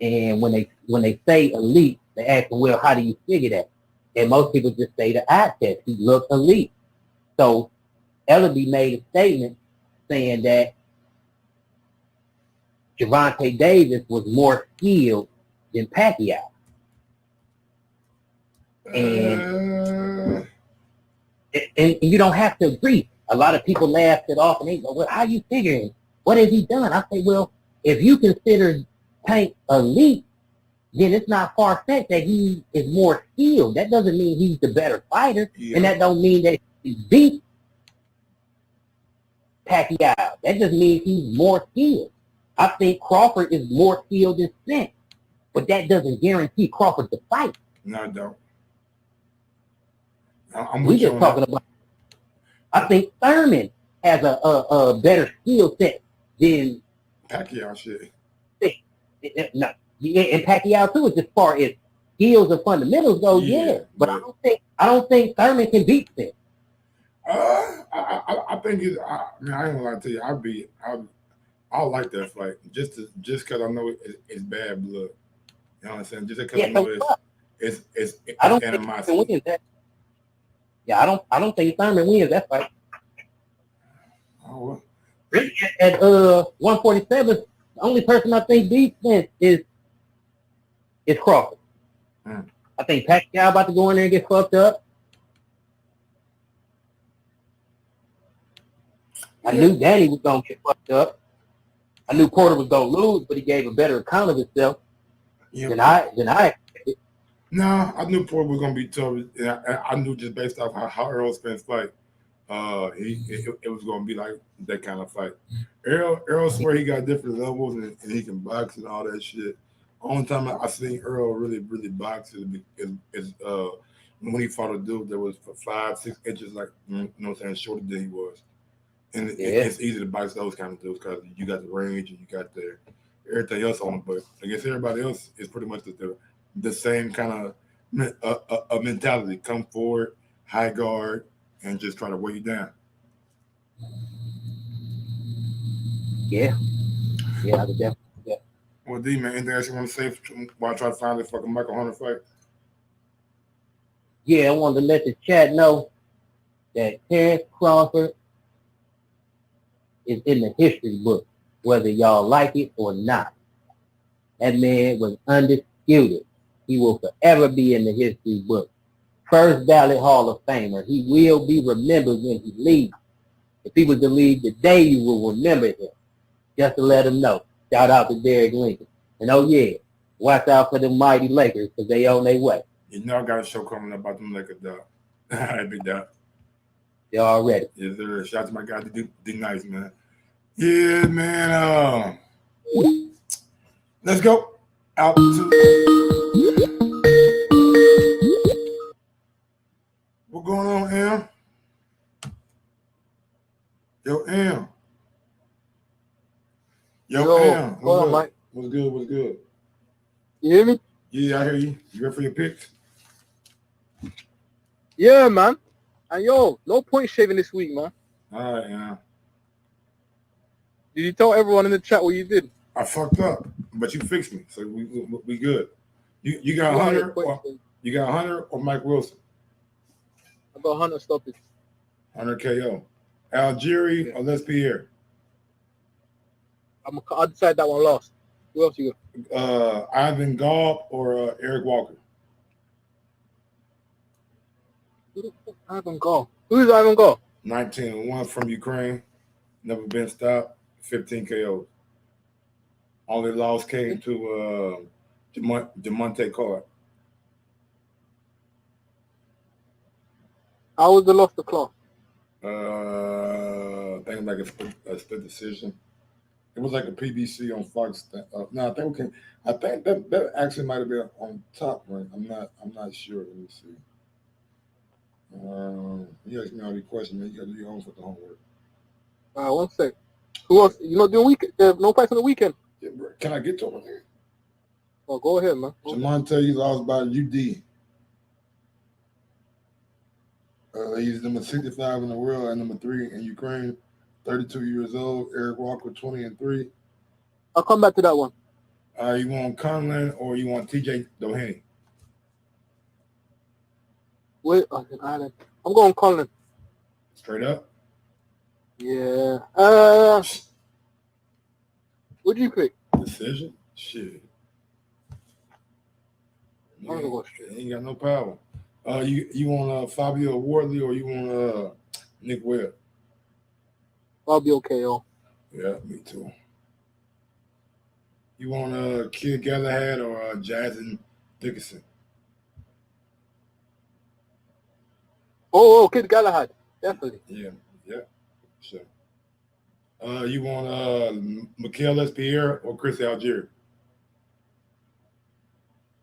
And when they say elite, they ask them, well, how do you figure that? And most people just say the eye test. He looks elite. So Ellaby made a statement saying that Gervonta Davis was more skilled than Pacquiao. And you don't have to agree. A lot of people laughed it off and they go, well, how you figuring? What has he done? I say, well, if you consider Tank elite, then it's not far-fetched that he is more skilled. That doesn't mean he's the better fighter, and that don't mean that he beat Pacquiao. That just means he's more skilled. I think Crawford is more skilled than Spence, but that doesn't guarantee Crawford to fight. No, I don't. I'm We just talking about. I think Thurman has a better skill set than Pacquiao. Shit. No, yeah, and Pacquiao too. As far as skills and fundamentals go, yeah. But I don't think Thurman can beat Spence. I think it's. I ain't gonna lie to you. I like that fight just because I know it's bad blood. You know what I'm saying? Just because I know it's I don't animosity. think Thurman wins that. Yeah, I don't think Thurman wins that fight. Oh, At 147, the only person I think beats Spence is Crawford. I think Pacquiao about to go in there and get fucked up. I knew Danny was gonna get fucked up. I knew Porter was gonna lose, but he gave a better account of himself than I expected. No, I knew Porter was gonna be tough. I knew just based off how Errol Spence fight, it was gonna be like that kind of fight. Errol swear he got different levels and he can box and all that shit. Only time I seen Errol really box is when he fought a dude that was 5-6 inches, like, you know what I'm saying, shorter than he was. And it's easy to box those kind of dudes because you got the range and you got everything else on them. But I guess everybody else is pretty much the same kind of mentality. Come forward, high guard, and just try to weigh you down. Yeah, I would definitely. Yeah. Well, D, man, anything else you want to say while I try to find this fucking Michael Hunter fight? Yeah, I wanted to let the chat know that Terence Crawford is in the history book, whether y'all like it or not. That man was undisputed. He will forever be in the history book. First ballot Hall of Famer. He will be remembered when he leaves. If he was to leave today, you will remember him. Just to let him know. Shout out to Derek Lincoln. And oh yeah, watch out for the mighty Lakers because they on their way. You know I got a show coming up about them Lakers, dog. All right, big dog. They all ready. Yes, sir. Shout out to my guy, D Nice, man. Yeah, man. Let's go out to. What going on, Em? Yo, Em. Yo, Em. What's up, Mike? What's good? You hear me? Yeah, I hear you. You ready for your picks? Yeah, man. And yo, no point shaving this week, man. All right, yeah. Did you tell everyone in the chat what you did? I fucked up, but you fixed me, so we good. You got Hunter, you got Hunter or Mike Wilson? I got Hunter stoppage. Hunter KO. Algieri or Les Pierre? I'll decide that one last. Who else you got? Ivan Gall or Eric Walker? Ivan Gall. Who is Ivan Gall? 19-1 from Ukraine. Never been stopped. 15 KOs. Only loss came to DeMonte Carter. How was the loss to Clark? I think like a split decision. It was like a PBC on Fox. No, I think that actually might have been on Top Rank. I'm not sure. Let me see. You asked me all these questions, man. You got to do your own for the homework. 1 sec. Who else? You know, doing weekend? No fights on the weekend. Yeah, bro. Can I get to him here? Oh, go ahead, man. Jamonte, he lost by UD. He's number 65 in the world and number 3 in Ukraine. 32 years old. Eric Walker, 20-3. I'll come back to that one. You want Conlon or you want TJ Doheny? Wait, Island. I'm going Conlon. Straight up? Yeah. What'd you pick? Decision? Shit. I'm gonna go straight. Ain't got no power. You want Fabio Wardley or you want Nick Webb? Fabio KO. Yeah, me too. You want Kid Galahad or Jason Dickinson? Oh, Kid Galahad, definitely. Yeah, sure. You want Mikael Espierre or Chris Algier?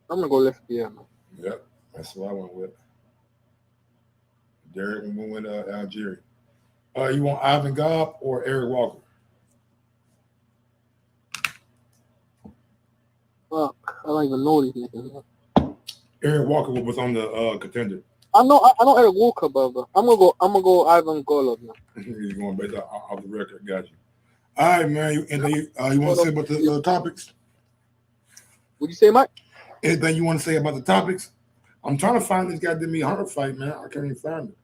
I'm gonna go Espierre, man. Yep, that's what I went with. Derek went with Algier. You want Ivan Gobb or Eric Walker? Fuck, I don't even know these niggas. Eric Walker was on the contender. I know Eric Walker, but I'm gonna go Ivan Golov now. He's going based off the record. Got you. All right, man. Anything you want to say about the topics? What'd you say, Mike? Anything you want to say about the topics? I'm trying to find this goddamn Hunter fight, man. I can't even find it.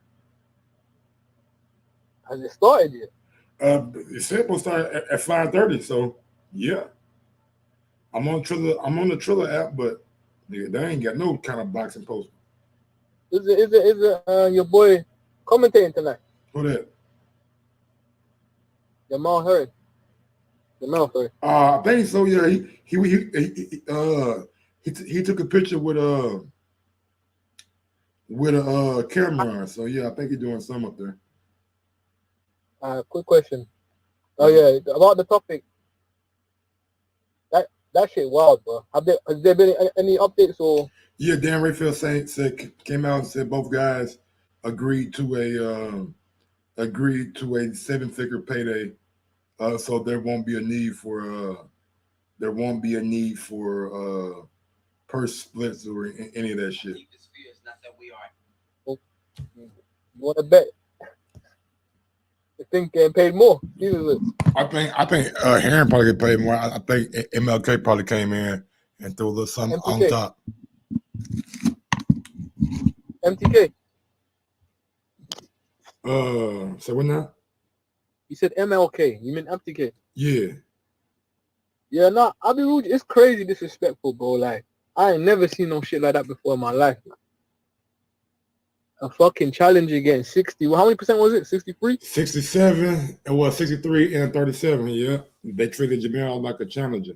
Has it started yet? It said we'll start at 5:30. So yeah, I'm on the Triller app, but they ain't got no kind of boxing poster. Is it your boy commentating tonight? Who that? Jamal Hurd. Jamal Hurd. I think so. Yeah, he took a picture with a camera. So yeah, I think he's doing some up there. Quick question. Oh yeah, about the topic. That shit wild, bro. Has there been any updates or? Yeah, Dan Rayfield came out and said both guys agreed to a 7-figure payday. So there won't be a need for purse splits or any of that shit. You want to bet? I think getting paid more. I think Heron probably get paid more. I think MLK probably came in and threw a little something MTK. on top. MTK. So what now? You said MLK. You mean MTK? Yeah. Yeah, no, I'll be rude. It's crazy disrespectful, bro. Like, I ain't never seen no shit like that before in my life, man. A fucking challenge against 60. Well, how many percent was it? 63? 67. It was 63 and 37. Yeah. They treated Jamel like a challenger.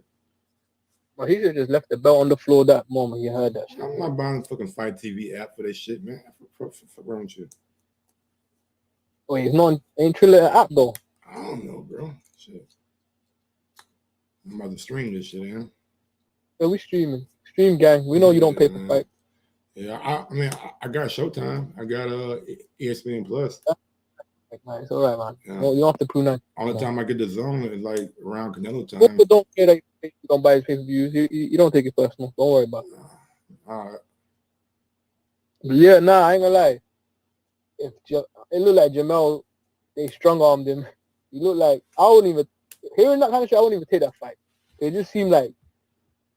Well, he should have just left the belt on the floor that moment he heard that shit. I'm not buying the fucking Fight TV app for that shit, man. Fuck wrong with you? Oh, he's not ain't Triller app though. I don't know, bro. Shit. I'm about to stream this shit, man. Yeah, we streaming. Stream gang. We know you don't pay for fight. Yeah, I mean, I got Showtime. I got ESPN Plus. It's all right, man. Yeah. You don't have to prove nothing. Only time I get the zone is like around Canelo time. People don't care that you don't buy his pay-per-views. You don't take it personal. Don't worry about it. All right. But yeah, nah, I ain't gonna lie. It looked like Jamel, they strong-armed him. He looked like, I wouldn't even, hearing that kind of shit, I wouldn't even take that fight. It just seemed like,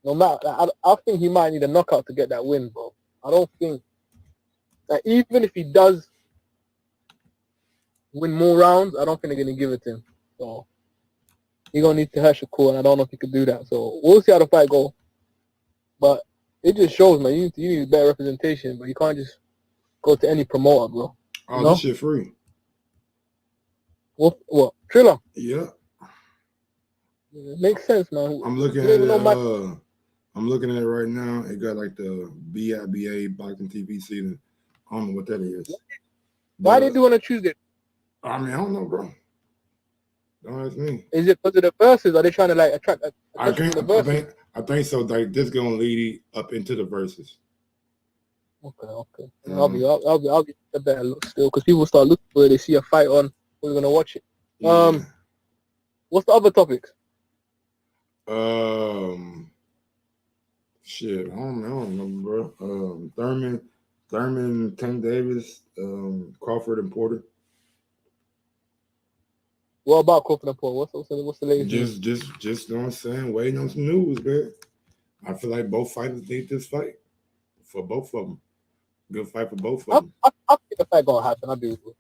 no matter, I think he might need a knockout to get that win, bro. I don't think, that even if he does win more rounds, I don't think they're going to give it to him. So, he's going to need to hush a cool, and I don't know if he could do that. So, we'll see how the fight goes. But it just shows, man, you need better representation, but you can't just go to any promoter, bro. Oh, this shit free. What? Triller? Yeah. It makes sense, man. I'm looking at it right now. It got like the BIBA boxing TV season. I don't know what that is. Why they do on a Tuesday? I mean, I don't know, bro. Don't ask me. Is it because of the verses? Are they trying to like attract? I think so. Like this gonna lead up into the verses. Okay. I'll be a better look still because people start looking for it. They see a fight on. We're gonna watch it. Yeah. What's the other topics? Shit, I don't know, bro. Thurman, Tank Davis, Crawford and Porter. What about Crawford and Porter? What's the latest? Just you know what I'm saying, waiting on some news, man. I feel like both fighters need this fight for both of them. Good fight for both of them. I think the fight gonna happen. I'll be with you.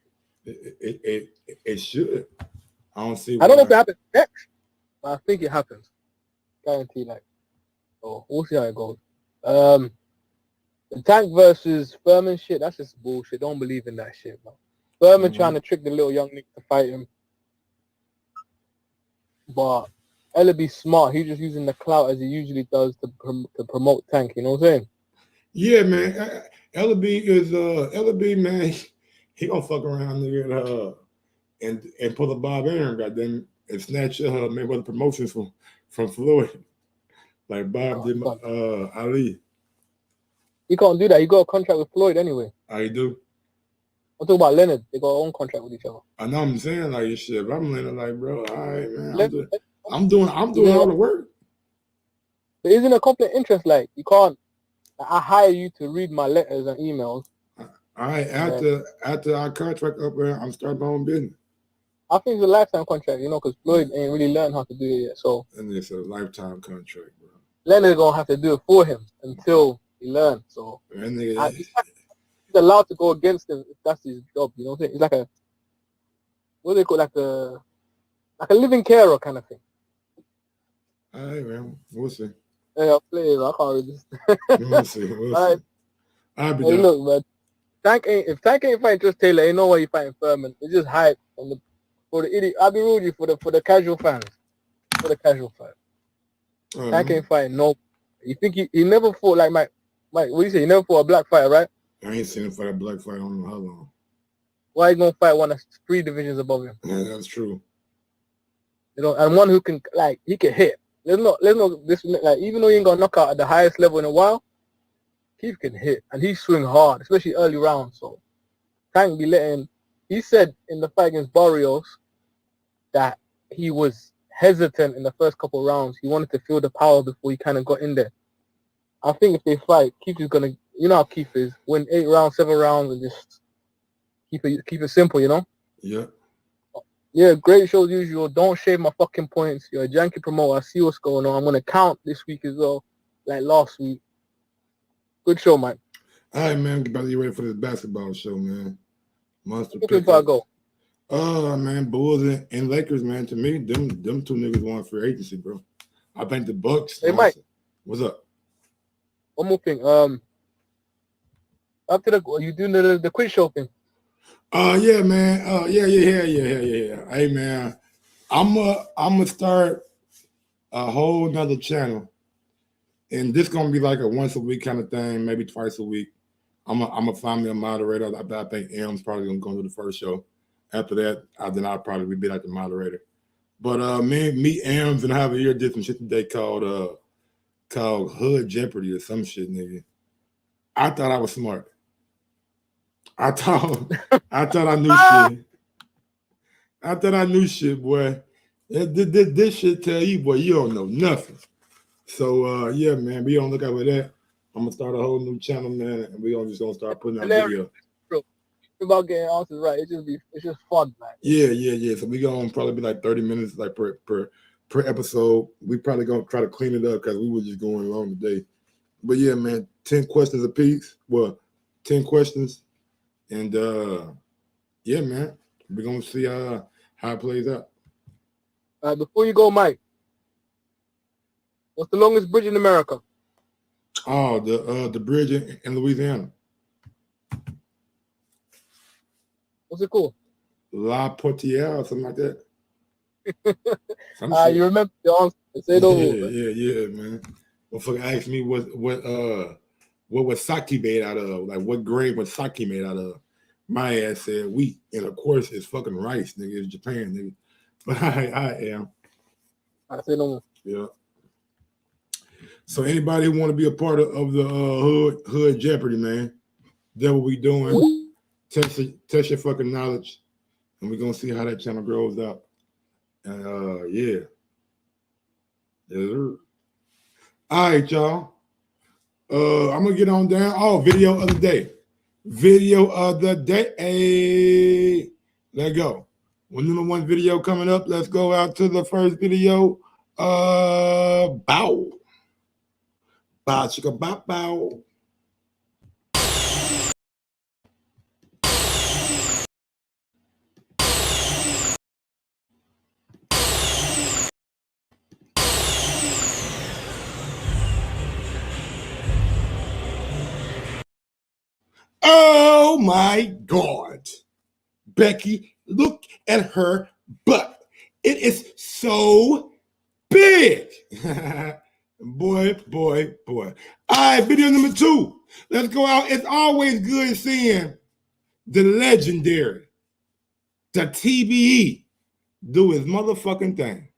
It should. I don't see. I don't know if it happens next, but I think it happens. Guarantee, like. So we'll see how it goes. The Tank versus Thurman shit, that's just bullshit. Don't believe in that shit, man. Thurman trying to trick the little young nigga to fight him. But Ellaby's smart. He's just using the clout as he usually does to promote Tank. You know what I'm saying? Yeah, man. Ellaby, man. He gonna fuck around, nigga, and pull a Bob Aaron, goddamn, and snatch Mayweather promotions from Floyd, like Bob did Ali. He can't do that. He got a contract with Floyd anyway. I do. I'm talking about Leonard. They got their own contract with each other. I know I'm saying like shit, but I'm Leonard like, bro, all right, man. I'm doing all the work. There isn't a conflict of interest. Like you can't. I hire you to read my letters and emails. All right, after our contract up, I'm starting my own business. I think it's a lifetime contract, you know, because Floyd ain't really learned how to do it yet. So and it's a lifetime contract, bro. Leonard's gonna have to do it for him until he learns. So he's allowed to go against him if that's his job. You know what I'm saying? It's like a what do they call like a living carer kind of thing. All right, man. We'll see. Yeah, I'll play it. I can't resist. We'll see. All right. I'll be hey, look, man. If Tank ain't fighting just Taylor, ain't no way he fighting Thurman. It's just hype for the idiot. I'll be rude you for the casual fans. For the casual fans. Tank ain't fighting no. You think he never fought like Mike? What do you say? He never fought a black fighter, right? I ain't seen him fight a black fighter. I don't know how long. Why he gonna fight one that's 3 divisions above him? Yeah, that's true. You know, and one who can he can hit. There's no this like even though he ain't got knockout at the highest level in a while, he can hit and he swing hard, especially early rounds. So Tank be letting. He said in the fight against Barrios that he was hesitant in the first couple of rounds. He wanted to feel the power before he kind of got in there. I think if they fight, Keith is gonna, you know how Keith is, win 8 rounds, 7 rounds, and just keep it simple, you know. Yeah. Yeah, great show as usual. Don't shave my fucking points. You're a janky promoter. I see what's going on. I'm gonna count this week as well, like last week. Good show, Mike. All right, man. Get about to get ready for this basketball show, man. Monster. Before I go. Man, Bulls and Lakers, man. To me, them 2 niggas want free agency, bro. I think the Bucks. Hey, Mike. What's up? One more thing. After you doing the quiz show thing? Yeah, man. Yeah. Hey, man, I'm gonna start a whole nother channel, and this gonna be like a once a week kind of thing, maybe twice a week. I'm gonna find me a moderator. I think M's probably gonna go to the first show. After that, then I'll probably be like the moderator. But me, M's, and Javier did some shit today called Hood Jeopardy or some shit, nigga. I thought I was smart. I thought I knew shit. I thought I knew shit, boy. This shit tell you, boy, you don't know nothing. So yeah, man, be on the lookout for that. I'm gonna start a whole new channel, man, and we just gonna start putting out videos. About getting answers right, it's just fun, man. Yeah. So we gonna probably be like 30 minutes, like per episode. We probably gonna try to clean it up because we were just going along today. But yeah, man, 10 questions apiece. Well, 10 questions. And yeah, man, we're gonna see how it plays out. All right, before you go, Mike, what's the longest bridge in America? Oh, the bridge in Louisiana. What's it called? La Portière or something like that. You remember the answer? Say it over. Yeah, man. Motherfucker asked me what was sake made out of? Like what grain was sake made out of? My ass said wheat, and of course it's fucking rice, nigga. It's Japan, nigga. But I am. I say no more. Yeah. So anybody who want to be a part of the Hood Jeopardy, man, that's what we doing. Test your fucking knowledge, and we're gonna see how that channel grows up. And yeah. Yes, sir. All right, y'all. I'm gonna get on down. Oh, video of the day. Video of the day. Let's go. #1 video coming up. Let's go out to the first video. Bow. Bow, chicka, bow, bow. Oh my God. Becky, look at her butt. It is so big. Boy. All right, video number 2. Let's go out. It's always good seeing the legendary, the TBE, do his motherfucking thing.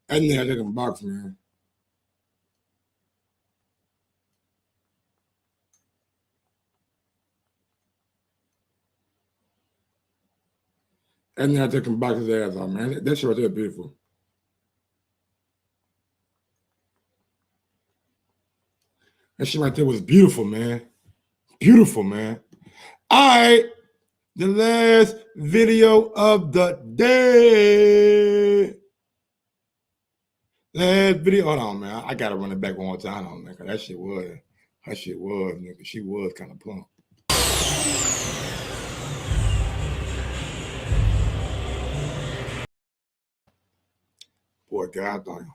That nigga can box, man. That nigga can box his ass off, man. That shit right there beautiful. That shit right there was beautiful, man. Beautiful, man. All right. The last video of the day. Last video. Hold on, man. I gotta run it back one more time on that, cause that shit was, nigga. She was kind of plump. Boy, God damn.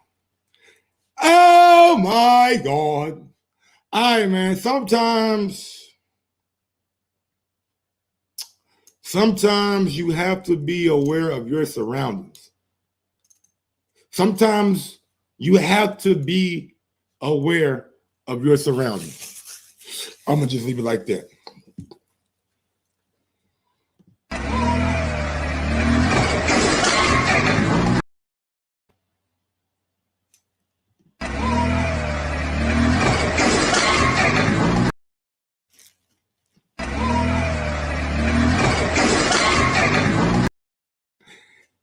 Oh my God. All right, man. Sometimes you have to be aware of your surroundings. Sometimes you have to be aware of your surroundings. I'm going to just leave it like that.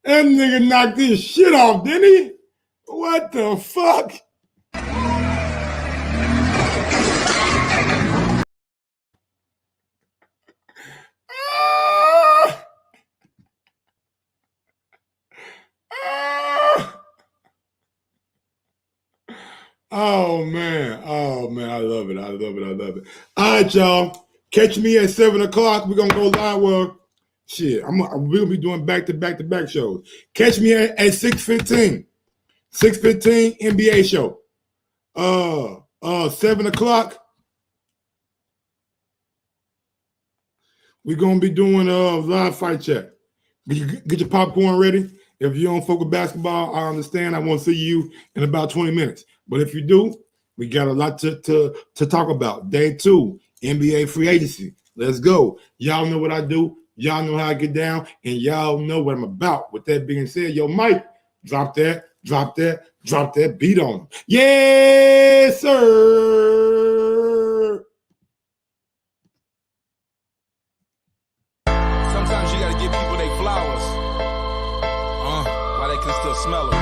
That nigga knocked his shit off, didn't he? What the fuck? Oh man, I love it. All right, y'all. Catch me at 7 o'clock. We're gonna go live. Well, shit, we're gonna be doing back-to-back shows. Catch me at 6:15. 6:15 NBA show. 7 o'clock. We're gonna be doing live fight chat. Get your popcorn ready. If you don't fuck with basketball, I understand. I won't see you in about 20 minutes. But if you do, we got a lot to talk about. Day 2, NBA free agency. Let's go. Y'all know what I do. Y'all know how I get down. And y'all know what I'm about. With that being said, yo, Mike, drop that beat on him. Yes, sir. Sometimes you got to give people their flowers while they can still smell them.